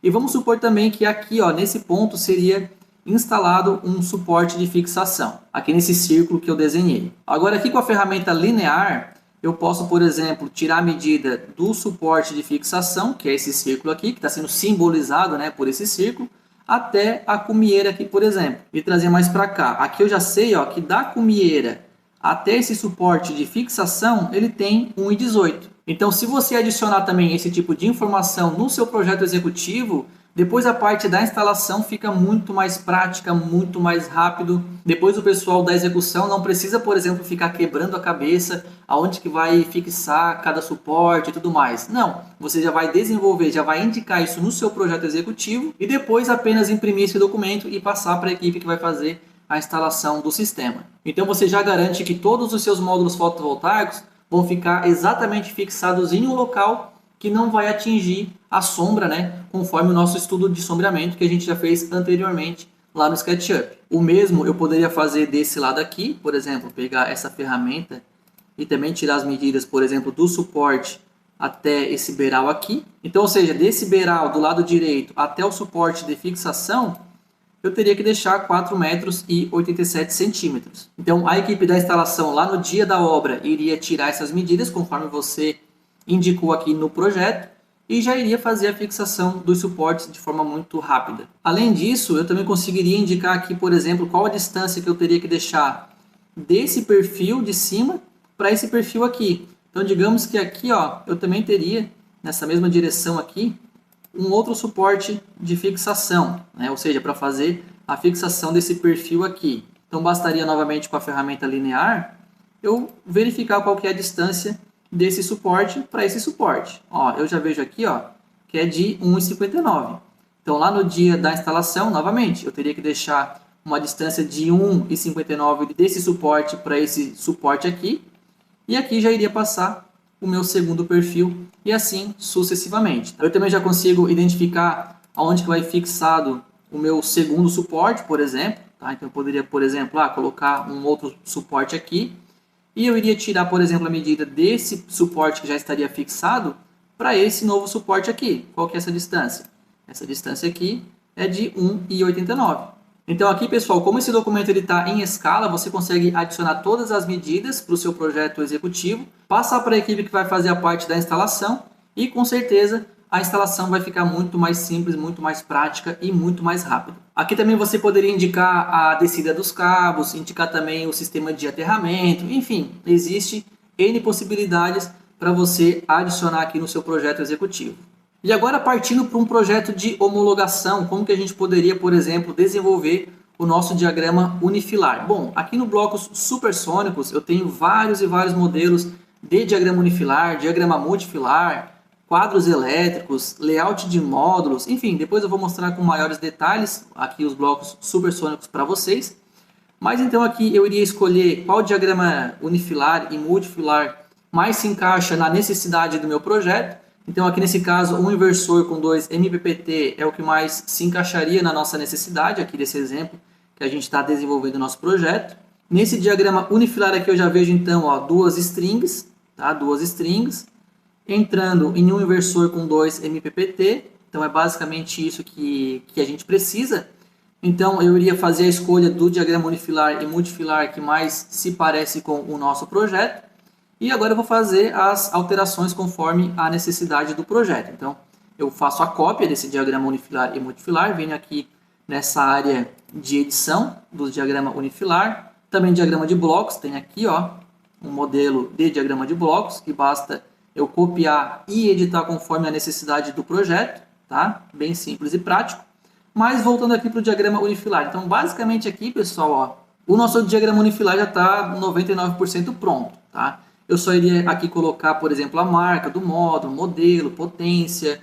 E vamos supor também que aqui, ó, nesse ponto, seria instalado um suporte de fixação, aqui nesse círculo que eu desenhei. Agora, aqui com a ferramenta linear, eu posso, por exemplo, tirar a medida do suporte de fixação, que é esse círculo aqui, que está sendo simbolizado, né, por esse círculo, até a cumieira aqui, por exemplo, e trazer mais para cá. Aqui eu já sei, ó, que da cumieira até esse suporte de fixação, ele tem 1,18. Então, se você adicionar também esse tipo de informação no seu projeto executivo, depois a parte da instalação fica muito mais prática, muito mais rápido. Depois o pessoal da execução não precisa, por exemplo, ficar quebrando a cabeça aonde que vai fixar cada suporte e tudo mais. Não, você já vai desenvolver, já vai indicar isso no seu projeto executivo e depois apenas imprimir esse documento e passar para a equipe que vai fazer a instalação do sistema. Então você já garante que todos os seus módulos fotovoltaicos vão ficar exatamente fixados em um local que não vai atingir a sombra, né, conforme o nosso estudo de sombreamento que a gente já fez anteriormente lá no SketchUp. O mesmo eu poderia fazer desse lado aqui, por exemplo, pegar essa ferramenta e também tirar as medidas, por exemplo, do suporte até esse beiral aqui. Então, ou seja, desse beiral do lado direito até o suporte de fixação, eu teria que deixar 4 metros e 87 centímetros. Então, a equipe da instalação lá no dia da obra iria tirar essas medidas, conforme você indicou aqui no projeto, e já iria fazer a fixação dos suportes de forma muito rápida. Além disso, eu também conseguiria indicar aqui, por exemplo, qual a distância que eu teria que deixar desse perfil de cima para esse perfil aqui. Então, digamos que aqui, ó, eu também teria, nessa mesma direção aqui, um outro suporte de fixação, né? Ou seja, para fazer a fixação desse perfil aqui. Então, bastaria novamente com a ferramenta linear, eu verificar qual que é a distância desse suporte para esse suporte. Ó, eu já vejo aqui, ó, que é de 1,59. Então, lá no dia da instalação, novamente, eu teria que deixar uma distância de 1,59 desse suporte para esse suporte aqui. E aqui já iria passar o meu segundo perfil e assim sucessivamente. Eu também já consigo identificar aonde que vai fixado o meu segundo suporte, por exemplo. Tá? Então, eu poderia, por exemplo, colocar um outro suporte aqui. E eu iria tirar, por exemplo, a medida desse suporte que já estaria fixado para esse novo suporte aqui. Qual que é essa distância? Essa distância aqui é de 1,89. Então aqui, pessoal, como esse documento está em escala, você consegue adicionar todas as medidas para o seu projeto executivo, passar para a equipe que vai fazer a parte da instalação e, com certeza, a instalação vai ficar muito mais simples, muito mais prática e muito mais rápida. Aqui também você poderia indicar a descida dos cabos, indicar também o sistema de aterramento, enfim, existe N possibilidades para você adicionar aqui no seu projeto executivo. E agora partindo para um projeto de homologação, como que a gente poderia, por exemplo, desenvolver o nosso diagrama unifilar? Bom, aqui no Blocos Supersônicos eu tenho vários e vários modelos de diagrama unifilar, diagrama multifilar, quadros elétricos, layout de módulos, enfim, depois eu vou mostrar com maiores detalhes aqui os blocos supersônicos para vocês. Mas então aqui eu iria escolher qual diagrama unifilar e multifilar mais se encaixa na necessidade do meu projeto. Então aqui nesse caso, um inversor com 2 MPPT é o que mais se encaixaria na nossa necessidade, aqui desse exemplo que a gente está desenvolvendo no nosso projeto. Nesse diagrama unifilar aqui eu já vejo então, ó, duas strings, tá? Duas strings, entrando em um inversor com 2 MPPT. Então é basicamente isso que a gente precisa. Então eu iria fazer a escolha do diagrama unifilar e multifilar que mais se parece com o nosso projeto. E agora eu vou fazer as alterações conforme a necessidade do projeto. Então, eu faço a cópia desse diagrama unifilar e multifilar, venho aqui nessa área de edição do diagrama unifilar, também diagrama de blocos, tem aqui ó, um modelo de diagrama de blocos, que basta eu copiar e editar conforme a necessidade do projeto, tá? Bem simples e prático. Mas voltando aqui para o diagrama unifilar. Então, basicamente aqui, pessoal, ó, O nosso diagrama unifilar já está 99% pronto, tá? Eu só iria aqui colocar, por exemplo, a marca do módulo, modelo, potência.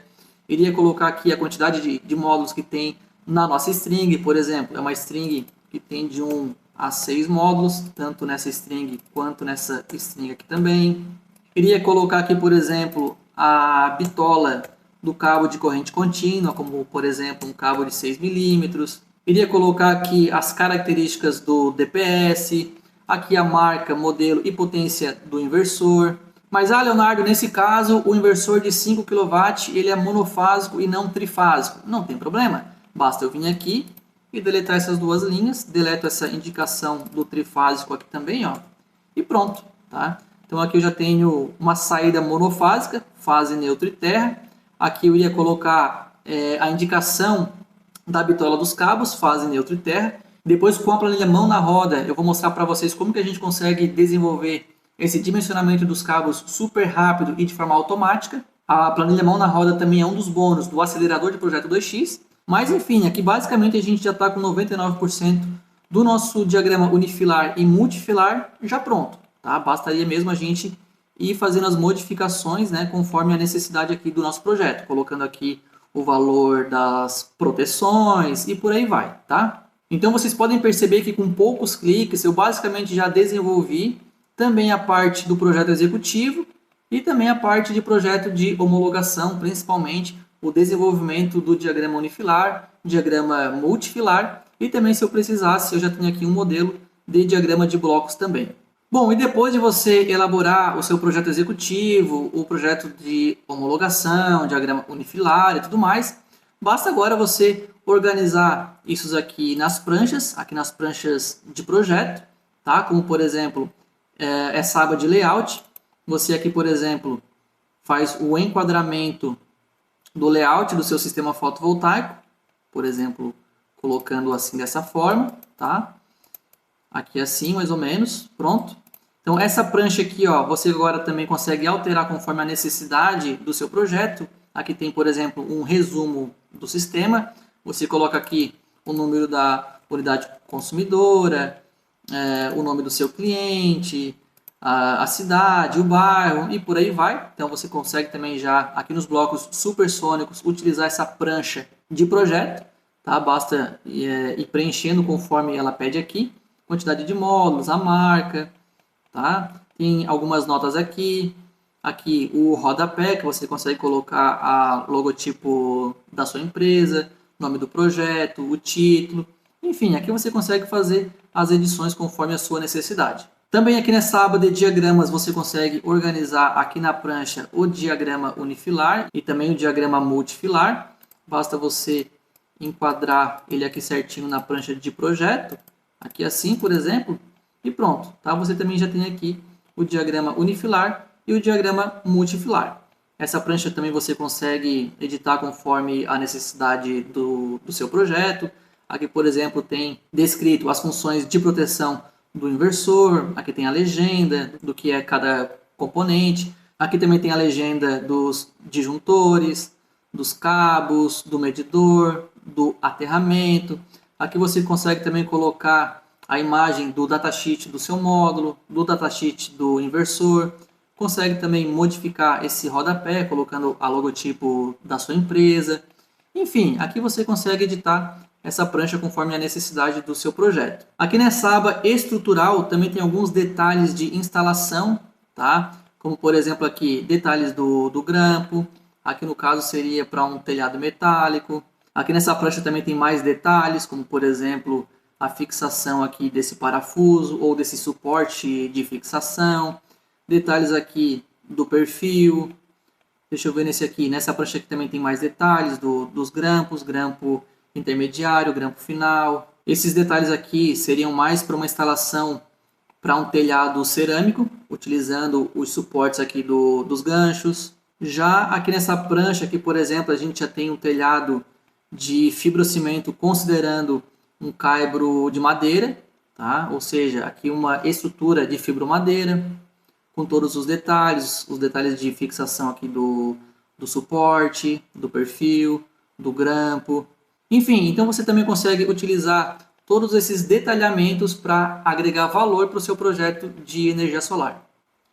Iria colocar aqui a quantidade de módulos que tem na nossa string, por exemplo. É uma string que tem de 1 a 6 módulos, tanto nessa string quanto nessa string aqui também. Iria colocar aqui, por exemplo, a bitola do cabo de corrente contínua, como, por exemplo, um cabo de 6 milímetros. Iria colocar aqui as características do DPS, aqui a marca, modelo e potência do inversor. Mas, Leonardo, nesse caso, o inversor de 5 kW ele é monofásico e não trifásico. Não tem problema. Basta eu vir aqui e deletar essas duas linhas. Deleto essa indicação do trifásico aqui também, ó, e pronto. Tá? Então, aqui eu já tenho uma saída monofásica, fase neutro e terra. Aqui eu iria colocar a indicação da bitola dos cabos, fase neutro e terra. Depois, com a planilha mão na roda, eu vou mostrar para vocês como que a gente consegue desenvolver esse dimensionamento dos cabos super rápido e de forma automática. A planilha mão na roda também é um dos bônus do acelerador de projeto 2x. Mas, enfim, aqui basicamente a gente já está com 99% do nosso diagrama unifilar e multifilar já pronto. Tá? Bastaria mesmo a gente ir fazendo as modificações, né, conforme a necessidade aqui do nosso projeto, colocando aqui o valor das proteções e por aí vai, tá? Então vocês podem perceber que com poucos cliques eu basicamente já desenvolvi também a parte do projeto executivo e também a parte de projeto de homologação, principalmente o desenvolvimento do diagrama unifilar, diagrama multifilar e também, se eu precisasse, eu já tenho aqui um modelo de diagrama de blocos também. Bom, e depois de você elaborar o seu projeto executivo, o projeto de homologação, diagrama unifilar e tudo mais, basta agora você organizar isso aqui nas pranchas de projeto, tá? Como, por exemplo, essa aba de layout. Você aqui, por exemplo, faz o enquadramento do layout do seu sistema fotovoltaico, por exemplo, colocando assim dessa forma, tá? Aqui assim, mais ou menos, pronto. Então, essa prancha aqui, ó, você agora também consegue alterar conforme a necessidade do seu projeto. Aqui tem, por exemplo, um resumo do sistema. Você coloca aqui o número da unidade consumidora, o nome do seu cliente, a cidade, o bairro e por aí vai. Então, você consegue também já, aqui nos blocos supersônicos, utilizar essa prancha de projeto. Tá? Basta ir preenchendo conforme ela pede aqui. Quantidade de módulos, a marca, tá? Tem algumas notas aqui. Aqui o rodapé, que você consegue colocar a logotipo da sua empresa, nome do projeto, o título. Enfim, aqui você consegue fazer as edições conforme a sua necessidade. Também aqui nessa aba de diagramas você consegue organizar aqui na prancha o diagrama unifilar e também o diagrama multifilar. Basta você enquadrar ele aqui certinho na prancha de projeto. Aqui assim, por exemplo, e pronto. Tá? Você também já tem aqui o diagrama unifilar e o diagrama multifilar. Essa prancha também você consegue editar conforme a necessidade do seu projeto. Aqui, por exemplo, tem descrito as funções de proteção do inversor. Aqui tem a legenda do que é cada componente. Aqui também tem a legenda dos disjuntores, dos cabos, do medidor, do aterramento. Aqui você consegue também colocar a imagem do datasheet do seu módulo, do datasheet do inversor. Consegue também modificar esse rodapé, colocando a logotipo da sua empresa. Enfim, aqui você consegue editar essa prancha conforme a necessidade do seu projeto. Aqui nessa aba estrutural também tem alguns detalhes de instalação, tá? Como, por exemplo, aqui detalhes do grampo. Aqui no caso seria para um telhado metálico. Aqui nessa prancha também tem mais detalhes, como por exemplo, a fixação aqui desse parafuso ou desse suporte de fixação. Detalhes aqui do perfil. Deixa eu ver nesse aqui. Nessa prancha aqui também tem mais detalhes dos grampos, grampo intermediário, grampo final. Esses detalhes aqui seriam mais para uma instalação para um telhado cerâmico, utilizando os suportes aqui dos ganchos. Já aqui nessa prancha aqui, por exemplo, a gente já tem um telhado de fibrocimento considerando um caibro de madeira, tá? Ou seja, aqui uma estrutura de fibromadeira com todos os detalhes de fixação aqui do suporte, do perfil, do grampo. Enfim, então você também consegue utilizar todos esses detalhamentos para agregar valor para o seu projeto de energia solar.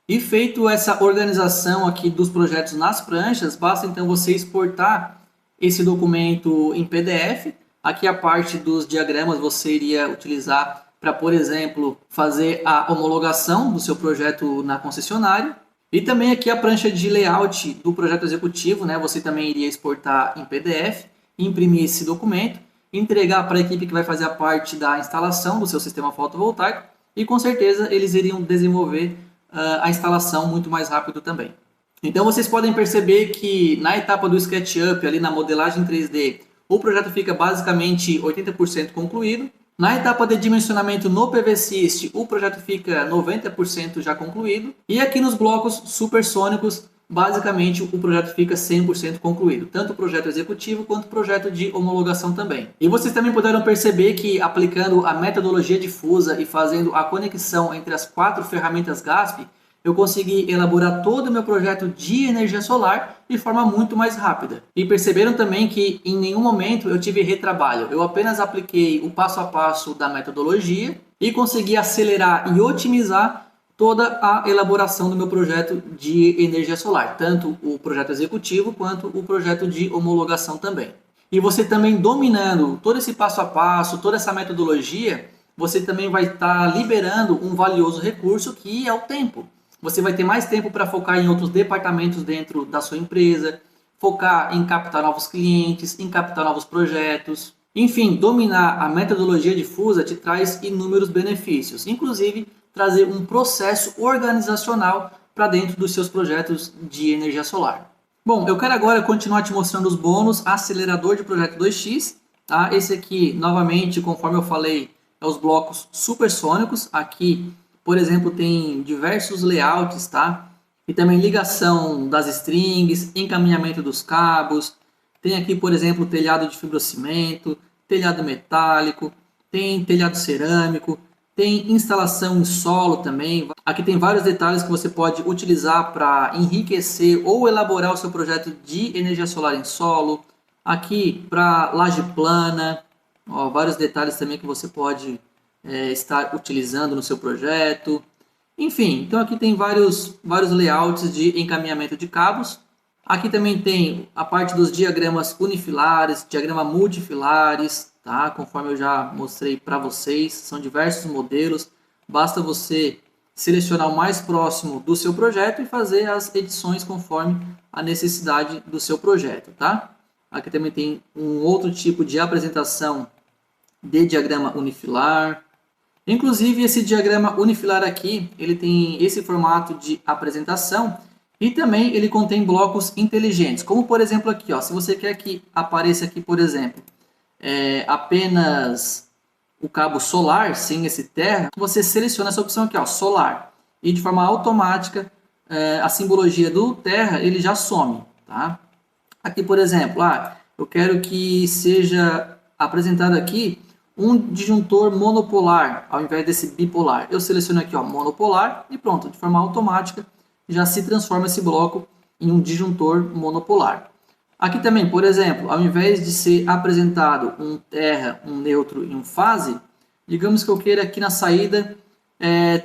E feito essa organização aqui dos projetos nas pranchas, basta então você exportar esse documento em PDF. Aqui a parte dos diagramas você iria utilizar para, por exemplo, fazer a homologação do seu projeto na concessionária. E também aqui a prancha de layout do projeto executivo, né? Você também iria exportar em PDF, imprimir esse documento, entregar para a equipe que vai fazer a parte da instalação do seu sistema fotovoltaico e com certeza eles iriam desenvolver a instalação muito mais rápido também. Então vocês podem perceber que na etapa do SketchUp, ali na modelagem 3D, o projeto fica basicamente 80% concluído. Na etapa de dimensionamento no PVSys, o projeto fica 90% já concluído. E aqui nos blocos supersônicos, basicamente o projeto fica 100% concluído. Tanto o projeto executivo quanto o projeto de homologação também. E vocês também puderam perceber que aplicando a metodologia difusa e fazendo a conexão entre as 4 ferramentas GASP, eu consegui elaborar todo o meu projeto de energia solar de forma muito mais rápida. E perceberam também que em nenhum momento eu tive retrabalho. Eu apenas apliquei o passo a passo da metodologia e consegui acelerar e otimizar toda a elaboração do meu projeto de energia solar, tanto o projeto executivo quanto o projeto de homologação também. E você também dominando todo esse passo a passo, toda essa metodologia, você também vai estar liberando um valioso recurso que é o tempo. Você vai ter mais tempo para focar em outros departamentos dentro da sua empresa, focar em captar novos clientes, em captar novos projetos. Enfim, dominar a metodologia difusa te traz inúmeros benefícios, inclusive trazer um processo organizacional para dentro dos seus projetos de energia solar. Bom, eu quero agora continuar te mostrando os bônus acelerador de projeto 2x. Tá? Esse aqui, novamente, conforme eu falei, é os blocos supersônicos. Aqui, por exemplo, tem diversos layouts, tá? E também ligação das strings, encaminhamento dos cabos. Tem aqui, por exemplo, telhado de fibrocimento, telhado metálico, tem telhado cerâmico, tem instalação em solo também. Aqui tem vários detalhes que você pode utilizar para enriquecer ou elaborar o seu projeto de energia solar em solo. Aqui para laje plana, ó, vários detalhes também que você pode estar utilizando no seu projeto. Enfim, então aqui tem vários layouts de encaminhamento de cabos. Aqui também tem a parte dos diagramas unifilares, diagrama multifilares, tá? Conforme eu já mostrei para vocês, são diversos modelos. Basta você selecionar o mais próximo do seu projeto e fazer as edições conforme a necessidade do seu projeto, tá? Aqui também tem um outro tipo de apresentação de diagrama unifilar. Inclusive, esse diagrama unifilar aqui, ele tem esse formato de apresentação e também ele contém blocos inteligentes, como por exemplo aqui, ó, se você quer que apareça aqui, por exemplo, apenas o cabo solar, sem esse terra, você seleciona essa opção aqui, ó, solar, e de forma automática a simbologia do terra ele já some, tá? Aqui, por exemplo, eu quero que seja apresentado aqui um disjuntor monopolar, ao invés desse bipolar. Eu seleciono aqui, ó, monopolar, e pronto, de forma automática já se transforma esse bloco em um disjuntor monopolar. Aqui também, por exemplo, ao invés de ser apresentado um terra, um neutro e um fase, digamos que eu queira aqui na saída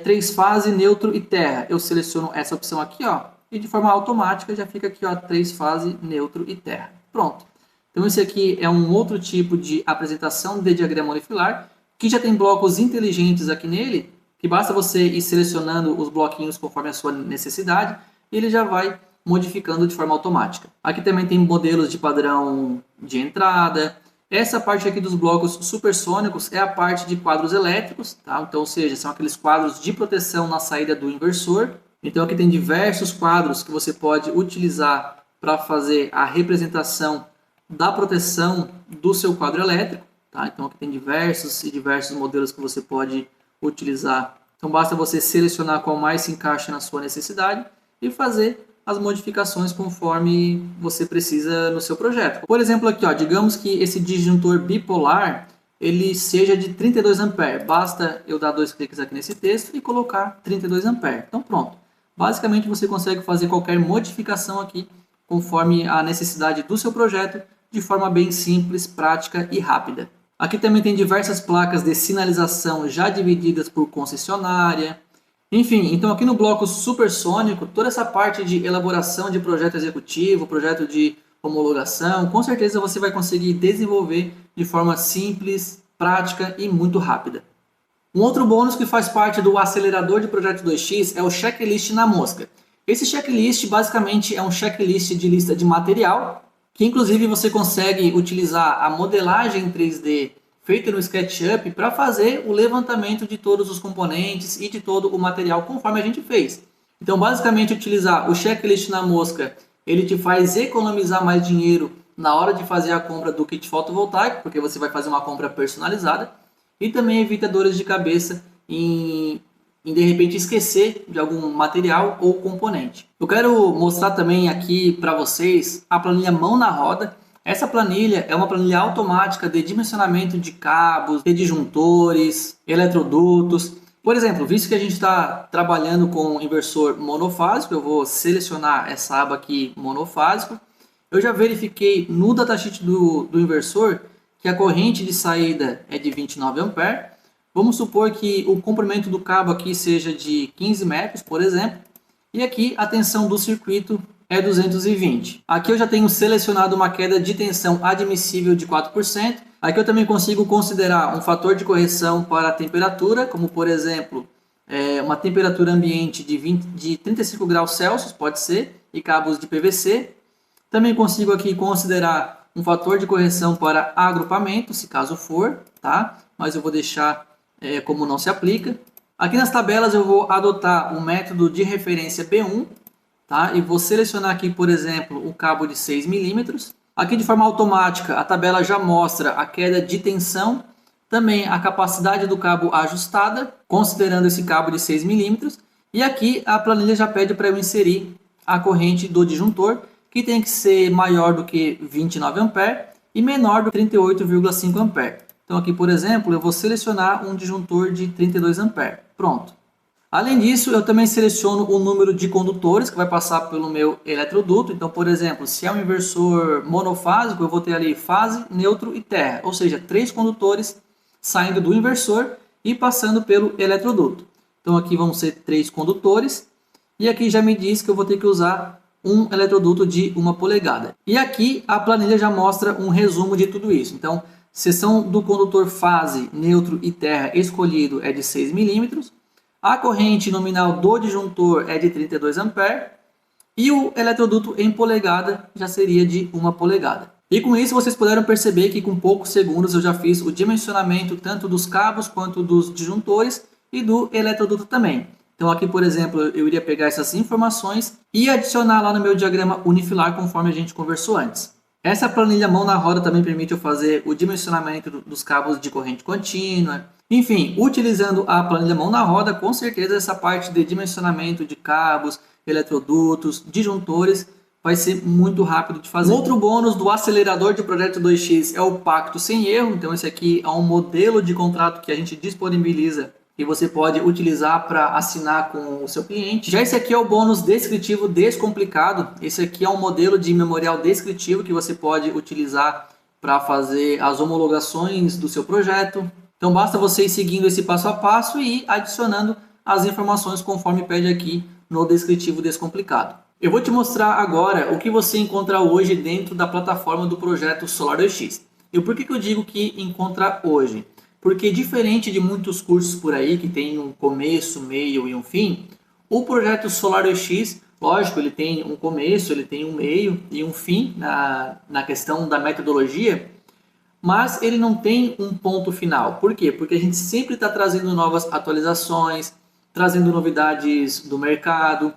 3 fase, neutro e terra. Eu seleciono essa opção aqui, ó, e de forma automática já fica aqui, ó, 3 fase, neutro e terra. Pronto. Então esse aqui é um outro tipo de apresentação de diagrama unifilar, que já tem blocos inteligentes aqui nele, que basta você ir selecionando os bloquinhos conforme a sua necessidade, e ele já vai modificando de forma automática. Aqui também tem modelos de padrão de entrada. Essa parte aqui dos blocos supersônicos é a parte de quadros elétricos, tá? Então, ou seja, são aqueles quadros de proteção na saída do inversor. Então aqui tem diversos quadros que você pode utilizar para fazer a representação da proteção do seu quadro elétrico, tá? Então aqui tem diversos modelos que você pode utilizar. Então basta você selecionar qual mais se encaixa na sua necessidade e fazer as modificações conforme você precisa no seu projeto. Por exemplo aqui, ó, digamos que esse disjuntor bipolar ele seja de 32 A. Basta eu dar 2 cliques aqui nesse texto e colocar 32 A. Então pronto. Basicamente você consegue fazer qualquer modificação aqui conforme a necessidade do seu projeto, de forma bem simples, prática e rápida. Aqui também tem diversas placas de sinalização já divididas por concessionária. Enfim, então aqui no bloco supersônico, toda essa parte de elaboração de projeto executivo, projeto de homologação, com certeza você vai conseguir desenvolver de forma simples, prática e muito rápida. Um outro bônus que faz parte do acelerador de projeto 2x é o checklist na mosca. Esse checklist basicamente é um checklist de lista de material, que inclusive você consegue utilizar a modelagem em 3D feita no SketchUp para fazer o levantamento de todos os componentes e de todo o material conforme a gente fez. Então, basicamente, utilizar o checklist na mosca, ele te faz economizar mais dinheiro na hora de fazer a compra do kit fotovoltaico, porque você vai fazer uma compra personalizada, e também evita dores de cabeça em de repente esquecer de algum material ou componente. Eu quero mostrar também aqui para vocês a planilha mão na roda. Essa planilha é uma planilha automática de dimensionamento de cabos, de disjuntores, eletrodutos. Por exemplo, visto que a gente está trabalhando com inversor monofásico, eu vou selecionar essa aba aqui, monofásico. Eu já verifiquei no datasheet do inversor que a corrente de saída é de 29 A. Vamos supor que o comprimento do cabo aqui seja de 15 metros, por exemplo, e aqui a tensão do circuito é 220. Aqui eu já tenho selecionado uma queda de tensão admissível de 4%. Aqui eu também consigo considerar um fator de correção para a temperatura, como por exemplo, uma temperatura ambiente de 35 graus Celsius, pode ser, e cabos de PVC. Também consigo aqui considerar um fator de correção para agrupamento, se caso for, tá? Mas eu vou deixar como não se aplica. Aqui nas tabelas eu vou adotar o método de referência B1, tá? E vou selecionar aqui, por exemplo, o cabo de 6 milímetros. Aqui de forma automática a tabela já mostra a queda de tensão, também a capacidade do cabo ajustada, considerando esse cabo de 6 milímetros. E aqui a planilha já pede para eu inserir a corrente do disjuntor, que tem que ser maior do que 29 A e menor do que 38,5 A. Então aqui, por exemplo, eu vou selecionar um disjuntor de 32 A. Pronto. Além disso, eu também seleciono o número de condutores que vai passar pelo meu eletroduto. Então, por exemplo, se é um inversor monofásico, eu vou ter ali fase, neutro e terra. Ou seja, 3 condutores saindo do inversor e passando pelo eletroduto. Então aqui vão ser 3 condutores. E aqui já me diz que eu vou ter que usar um eletroduto de 1 polegada. E aqui a planilha já mostra um resumo de tudo isso. Então, seção do condutor fase, neutro e terra escolhido é de 6 milímetros. A corrente nominal do disjuntor é de 32 A. E o eletroduto em polegada já seria de 1 polegada. E com isso vocês puderam perceber que com poucos segundos eu já fiz o dimensionamento tanto dos cabos quanto dos disjuntores e do eletroduto também. Então aqui, por exemplo, eu iria pegar essas informações e adicionar lá no meu diagrama unifilar conforme a gente conversou antes. Essa planilha mão na roda também permite eu fazer o dimensionamento dos cabos de corrente contínua. Enfim, utilizando a planilha mão na roda, com certeza essa parte de dimensionamento de cabos, eletrodutos, disjuntores vai ser muito rápido de fazer. Outro bônus do acelerador de projeto 2x é o pacto sem erro. Então esse aqui é um modelo de contrato que a gente disponibiliza e você pode utilizar para assinar com o seu cliente. Já esse aqui é o bônus descritivo descomplicado. Esse aqui é um modelo de memorial descritivo que você pode utilizar para fazer as homologações do seu projeto. Então basta você ir seguindo esse passo a passo e ir adicionando as informações conforme pede aqui no descritivo descomplicado. Eu vou te mostrar agora o que você encontra hoje dentro da plataforma do projeto Solar 2x. E por que eu digo que encontra hoje? Porque diferente de muitos cursos por aí que tem um começo, meio e um fim, o projeto Solar 2x, lógico, ele tem um começo, ele tem um meio e um fim na questão da metodologia, mas ele não tem um ponto final. Por quê? Porque a gente sempre está trazendo novas atualizações, trazendo novidades do mercado,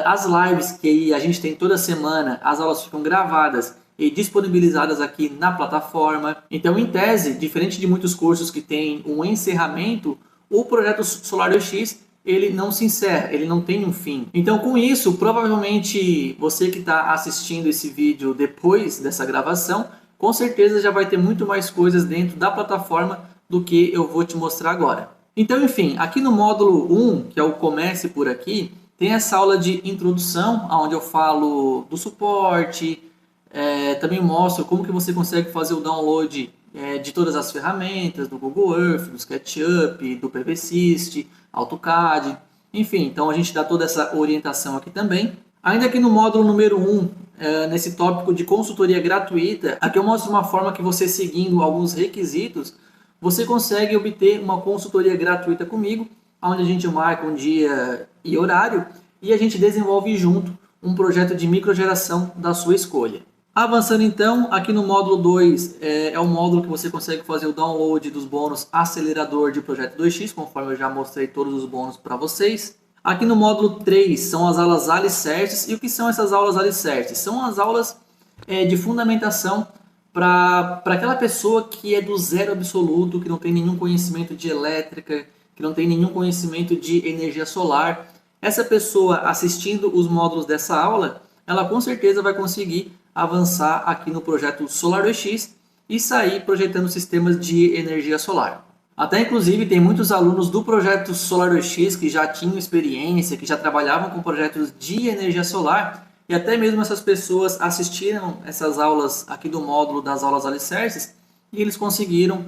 as lives que a gente tem toda semana, as aulas ficam gravadas e disponibilizadas aqui na plataforma. Então, em tese, diferente de muitos cursos que tem um encerramento, o projeto Solar 2x ele não se encerra, ele não tem um fim. Então, com isso, provavelmente você que está assistindo esse vídeo depois dessa gravação, com certeza já vai ter muito mais coisas dentro da plataforma do que eu vou te mostrar agora. Então, enfim, aqui no módulo 1, que é o Comece por Aqui, tem essa aula de introdução, onde eu falo do suporte, também mostro como que você consegue fazer o download de todas as ferramentas, do Google Earth, do SketchUp, do PVSys, AutoCAD, enfim, então a gente dá toda essa orientação aqui também. Ainda aqui no módulo número 1, nesse tópico de consultoria gratuita, aqui eu mostro uma forma que você, seguindo alguns requisitos, você consegue obter uma consultoria gratuita comigo, onde a gente marca um dia e horário e a gente desenvolve junto um projeto de microgeração da sua escolha. Avançando então, aqui no módulo 2 é o módulo que você consegue fazer o download dos bônus acelerador de projeto 2x, conforme eu já mostrei todos os bônus para vocês. Aqui no módulo 3 são as aulas alicerces. E o que são essas aulas alicerces? São as aulas de fundamentação para aquela pessoa que é do zero absoluto, que não tem nenhum conhecimento de elétrica, que não tem nenhum conhecimento de energia solar. Essa pessoa, assistindo os módulos dessa aula, ela com certeza vai conseguir avançar aqui no projeto Solar 2x e sair projetando sistemas de energia solar. Até inclusive tem muitos alunos do projeto Solar 2x que já tinham experiência, que já trabalhavam com projetos de energia solar, e até mesmo essas pessoas assistiram essas aulas aqui do módulo das aulas alicerces e eles conseguiram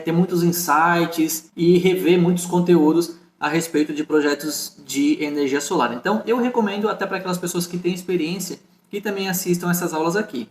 ter muitos insights e rever muitos conteúdos a respeito de projetos de energia solar. Então eu recomendo até para aquelas pessoas que têm experiência que também assistam essas aulas aqui.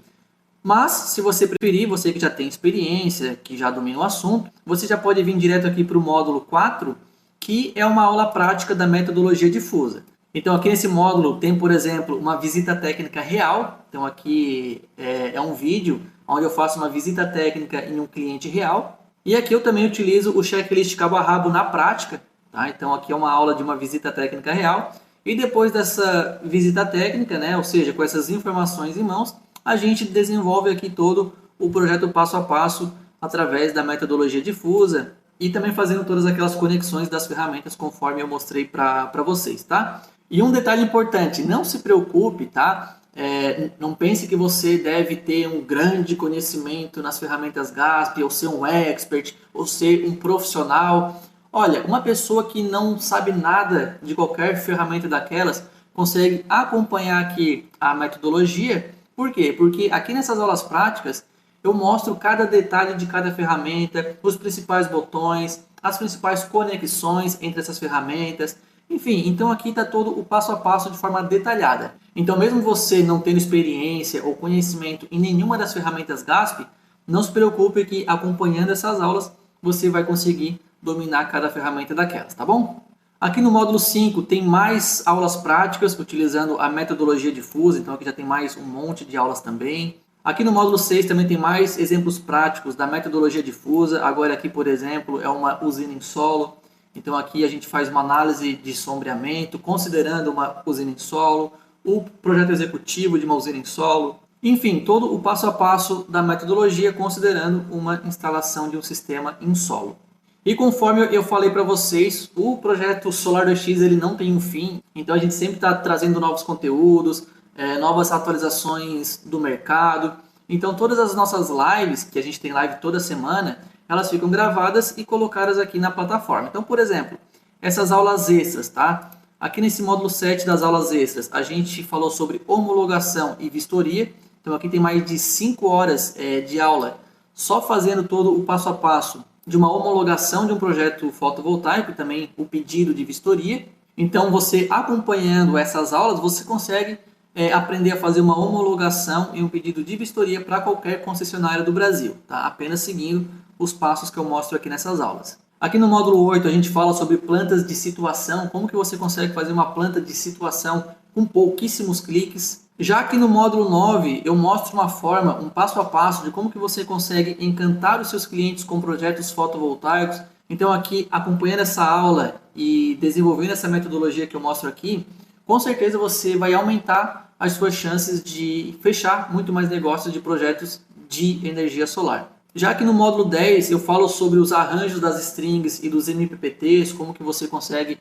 Mas, se você preferir, você que já tem experiência, que já domina o assunto, você já pode vir direto aqui para o módulo 4, que é uma aula prática da metodologia difusa. Então, aqui nesse módulo tem, por exemplo, uma visita técnica real. Então, aqui é um vídeo onde eu faço uma visita técnica em um cliente real. E aqui eu também utilizo o checklist cabo a rabo na prática. Tá? Então, aqui é uma aula de uma visita técnica real. E depois dessa visita técnica, né, ou seja, com essas informações em mãos, a gente desenvolve aqui todo o projeto passo a passo através da metodologia difusa e também fazendo todas aquelas conexões das ferramentas conforme eu mostrei para vocês, tá? E um detalhe importante, não se preocupe, tá? Não pense que você deve ter um grande conhecimento nas ferramentas GASP, ou ser um expert, ou ser um profissional. Olha, uma pessoa que não sabe nada de qualquer ferramenta daquelas consegue acompanhar aqui a metodologia. Por quê? Porque aqui nessas aulas práticas eu mostro cada detalhe de cada ferramenta, os principais botões, as principais conexões entre essas ferramentas. Enfim, então aqui está todo o passo a passo de forma detalhada. Então mesmo você não tendo experiência ou conhecimento em nenhuma das ferramentas GASP, não se preocupe que acompanhando essas aulas você vai conseguir dominar cada ferramenta daquelas, tá bom? Aqui no módulo 5 tem mais aulas práticas utilizando a metodologia difusa, então aqui já tem mais um monte de aulas também. Aqui no módulo 6 também tem mais exemplos práticos da metodologia difusa. Agora aqui, por exemplo, é uma usina em solo. Então aqui a gente faz uma análise de sombreamento, considerando uma usina em solo, o projeto executivo de uma usina em solo. Enfim, todo o passo a passo da metodologia considerando uma instalação de um sistema em solo. E conforme eu falei para vocês, o projeto Solar 2x ele não tem um fim, então a gente sempre está trazendo novos conteúdos, novas atualizações do mercado. Então todas as nossas lives, que a gente tem live toda semana, elas ficam gravadas e colocadas aqui na plataforma. Então, por exemplo, essas aulas extras, tá? Aqui nesse módulo 7 das aulas extras, a gente falou sobre homologação e vistoria. Então aqui tem mais de 5 horas de aula, só fazendo todo o passo a passo de uma homologação de um projeto fotovoltaico e também o pedido de vistoria. Então, você acompanhando essas aulas, você consegue aprender a fazer uma homologação e um pedido de vistoria para qualquer concessionária do Brasil, tá? Apenas seguindo os passos que eu mostro aqui nessas aulas. Aqui no módulo 8 a gente fala sobre plantas de situação, como que você consegue fazer uma planta de situação com pouquíssimos cliques. Já aqui no módulo 9, eu mostro uma forma, um passo a passo de como que você consegue encantar os seus clientes com projetos fotovoltaicos. Então aqui, acompanhando essa aula e desenvolvendo essa metodologia que eu mostro aqui, com certeza você vai aumentar as suas chances de fechar muito mais negócios de projetos de energia solar. Já que no módulo 10 eu falo sobre os arranjos das strings e dos MPPTs, como que você consegue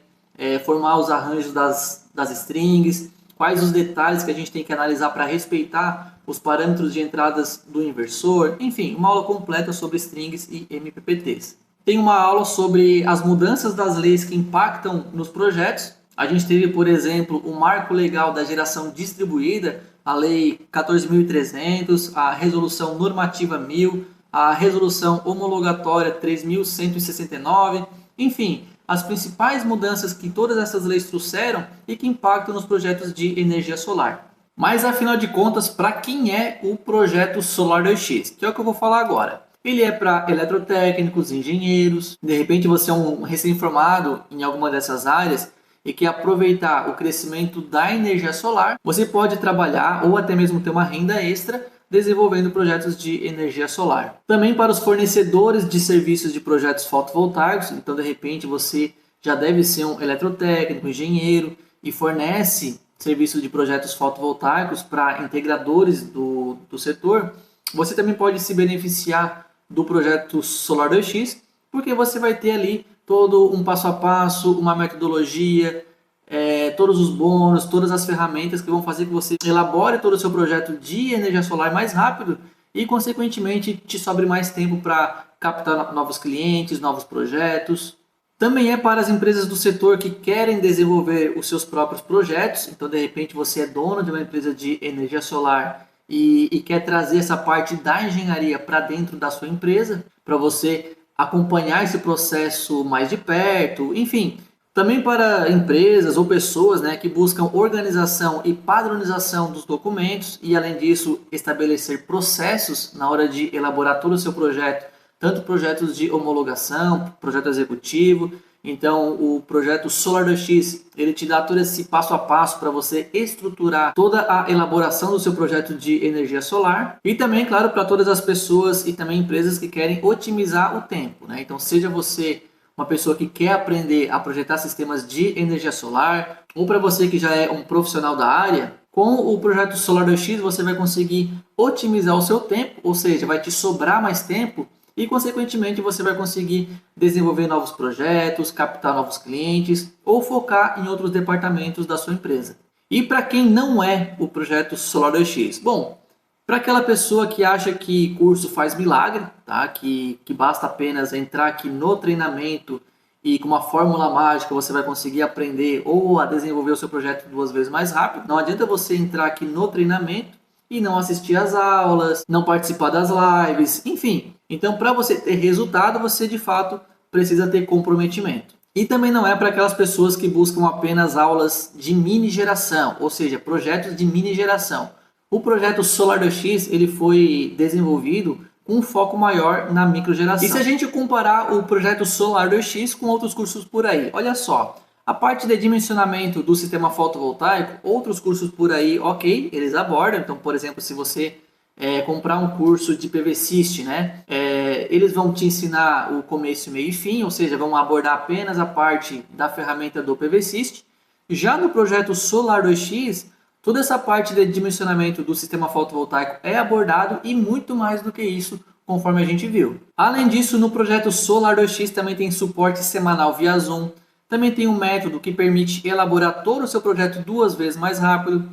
formar os arranjos das strings, quais os detalhes que a gente tem que analisar para respeitar os parâmetros de entradas do inversor, enfim, uma aula completa sobre strings e MPPTs. Tem uma aula sobre as mudanças das leis que impactam nos projetos. A gente teve, por exemplo, o marco legal da geração distribuída, a Lei 14.300, a Resolução Normativa 1000, a resolução homologatória 3169, enfim, as principais mudanças que todas essas leis trouxeram e que impactam nos projetos de energia solar. Mas afinal de contas, para quem é o projeto Solar 2X? Que é o que eu vou falar agora. Ele é para eletrotécnicos, engenheiros, de repente você é um recém-formado em alguma dessas áreas e quer aproveitar o crescimento da energia solar, você pode trabalhar ou até mesmo ter uma renda extra desenvolvendo projetos de energia solar. Também para os fornecedores de serviços de projetos fotovoltaicos, então de repente você já deve ser um eletrotécnico, engenheiro e fornece serviços de projetos fotovoltaicos para integradores do setor, você também pode se beneficiar do projeto Solar 2X, porque você vai ter ali todo um passo a passo, uma metodologia, todos os bônus, todas as ferramentas que vão fazer que você elabore todo o seu projeto de energia solar mais rápido e, consequentemente, te sobre mais tempo para captar novos clientes, novos projetos. Também é para as empresas do setor que querem desenvolver os seus próprios projetos. Então, de repente, você é dono de uma empresa de energia solar e quer trazer essa parte da engenharia para dentro da sua empresa, para você acompanhar esse processo mais de perto, enfim. Também para empresas ou pessoas, né, que buscam organização e padronização dos documentos e, além disso, estabelecer processos na hora de elaborar todo o seu projeto, tanto projetos de homologação, projeto executivo. Então, o projeto Solar 2X, ele te dá todo esse passo a passo para você estruturar toda a elaboração do seu projeto de energia solar. E também, claro, para todas as pessoas e também empresas que querem otimizar o tempo, né? Então, seja você uma pessoa que quer aprender a projetar sistemas de energia solar, ou para você que já é um profissional da área, com o projeto Solar 2X você vai conseguir otimizar o seu tempo, ou seja, vai te sobrar mais tempo e, consequentemente, você vai conseguir desenvolver novos projetos, captar novos clientes ou focar em outros departamentos da sua empresa. E para quem não é o projeto Solar 2X? Bom, para aquela pessoa que acha que curso faz milagre, tá? que basta apenas entrar aqui no treinamento e com uma fórmula mágica você vai conseguir aprender ou a desenvolver o seu projeto 2 vezes mais rápido. Não adianta você entrar aqui no treinamento e não assistir às aulas, não participar das lives, enfim. Então, para você ter resultado, você de fato precisa ter comprometimento. E também não é para aquelas pessoas que buscam apenas aulas de mini geração, ou seja, projetos de mini geração. O projeto Solar 2X ele foi desenvolvido com um foco maior na microgeração. E se a gente comparar o projeto Solar 2X com outros cursos por aí, olha só, a parte de dimensionamento do sistema fotovoltaico, outros cursos por aí, ok, eles abordam. Então, por exemplo, se você comprar um curso de PVsyst, né, eles vão te ensinar o começo, meio e fim, ou seja, vão abordar apenas a parte da ferramenta do PVsyst. Já no projeto Solar 2X, toda essa parte de dimensionamento do sistema fotovoltaico é abordado e muito mais do que isso, conforme a gente viu. Além disso, no projeto Solar 2X também tem suporte semanal via Zoom, também tem um método que permite elaborar todo o seu projeto 2 vezes mais rápido,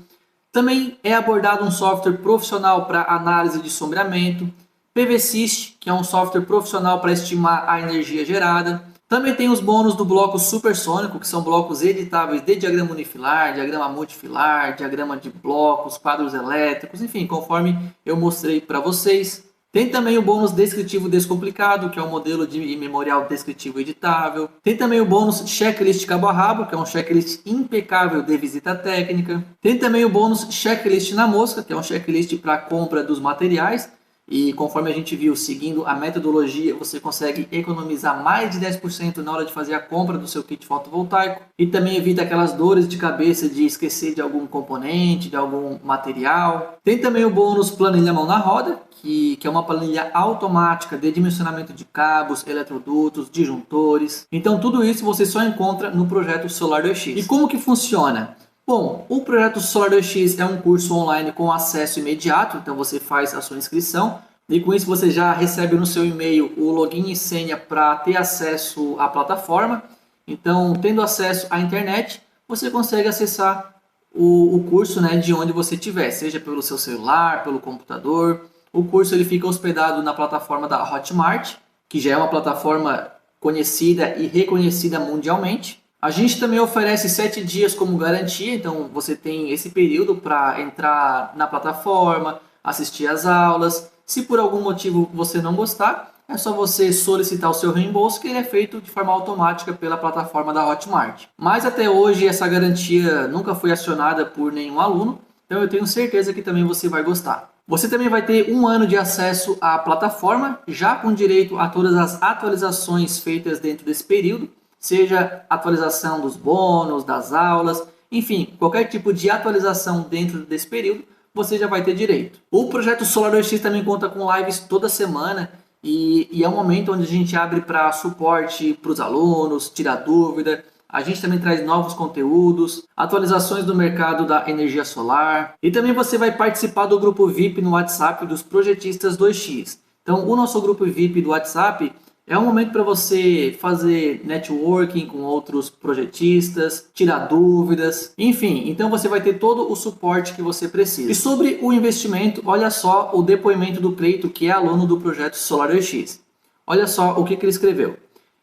também é abordado um software profissional para análise de sombreamento, PVsyst, que é um software profissional para estimar a energia gerada. Também tem os bônus do bloco supersônico, que são blocos editáveis de diagrama unifilar, diagrama multifilar, diagrama de blocos, quadros elétricos, enfim, conforme eu mostrei para vocês. Tem também o bônus descritivo descomplicado, que é um modelo de memorial descritivo editável. Tem também o bônus checklist cabo a rabo, que é um checklist impecável de visita técnica. Tem também o bônus checklist na mosca, que é um checklist para compra dos materiais. E conforme a gente viu, seguindo a metodologia, você consegue economizar mais de 10% na hora de fazer a compra do seu kit fotovoltaico. E também evita aquelas dores de cabeça de esquecer de algum componente, de algum material. Tem também o bônus planilha mão na roda, que é uma planilha automática de dimensionamento de cabos, eletrodutos, disjuntores. Então tudo isso você só encontra no projeto Solar 2X. E como que funciona? Bom, o projeto Solar 2X é um curso online com acesso imediato, então você faz a sua inscrição e com isso você já recebe no seu e-mail o login e senha para ter acesso à plataforma. Então, tendo acesso à internet, você consegue acessar o curso, né, de onde você estiver, seja pelo seu celular, pelo computador. O curso ele fica hospedado na plataforma da Hotmart, que já é uma plataforma conhecida e reconhecida mundialmente. A gente também oferece 7 dias como garantia, então você tem esse período para entrar na plataforma, assistir às aulas Se por algum motivo você não gostar, é só você solicitar o seu reembolso, que ele é feito de forma automática pela plataforma da Hotmart. Mas até hoje essa garantia nunca foi acionada por nenhum aluno, então eu tenho certeza que também você vai gostar. Você também vai ter 1 ano de acesso à plataforma, já com direito a todas as atualizações feitas dentro desse período, seja atualização dos bônus, das aulas, enfim, qualquer tipo de atualização dentro desse período, você já vai ter direito. O projeto Solar 2X também conta com lives toda semana e é um momento onde a gente abre para suporte para os alunos, tirar dúvida. A gente também traz novos conteúdos, atualizações do mercado da energia solar e também você vai participar do grupo VIP no WhatsApp dos projetistas 2X. Então, o nosso grupo VIP do WhatsApp é um momento para você fazer networking com outros projetistas, tirar dúvidas, enfim, então você vai ter todo o suporte que você precisa. E sobre o investimento, olha só o depoimento do Cleito, que é aluno do projeto Solar 2X. Olha só o que ele escreveu.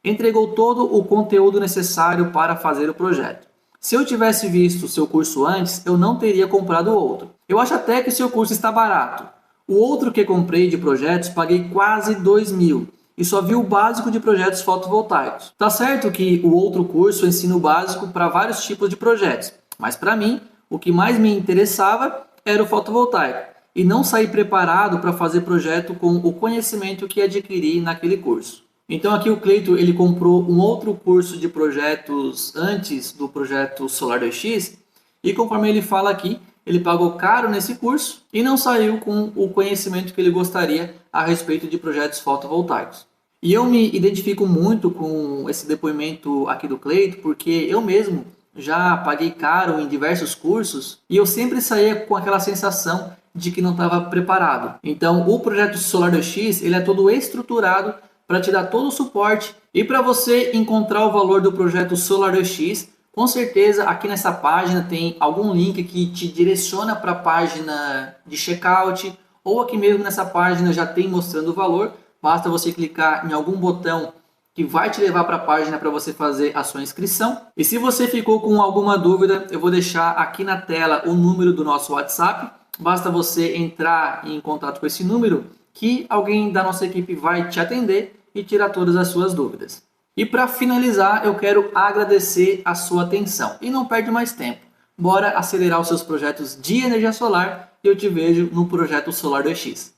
Entregou todo o conteúdo necessário para fazer o projeto. Se eu tivesse visto o seu curso antes, eu não teria comprado outro. Eu acho até que seu curso está barato. O outro que comprei de projetos, paguei quase 2.000 e só vi o básico de projetos fotovoltaicos. Tá certo que o outro curso ensina o básico para vários tipos de projetos, mas para mim, o que mais me interessava era o fotovoltaico e não sair preparado para fazer projeto com o conhecimento que adquiri naquele curso. Então aqui o Cleito ele comprou um outro curso de projetos antes do projeto Solar 2X e conforme ele fala aqui, ele pagou caro nesse curso e não saiu com o conhecimento que ele gostaria a respeito de projetos fotovoltaicos. E eu me identifico muito com esse depoimento aqui do Cleito, porque eu mesmo já paguei caro em diversos cursos e eu sempre saía com aquela sensação de que não estava preparado. Então o projeto Solar 2X ele é todo estruturado para te dar todo o suporte e para você encontrar o valor do projeto Solar 2X. Com certeza aqui nessa página tem algum link que te direciona para a página de checkout ou aqui mesmo nessa página já tem mostrando o valor. Basta você clicar em algum botão que vai te levar para a página para você fazer a sua inscrição. E se você ficou com alguma dúvida, eu vou deixar aqui na tela o número do nosso WhatsApp. Basta você entrar em contato com esse número que alguém da nossa equipe vai te atender e tirar todas as suas dúvidas. E para finalizar, eu quero agradecer a sua atenção. E não perde mais tempo. Bora acelerar os seus projetos de energia solar e eu te vejo no projeto Solar 2X.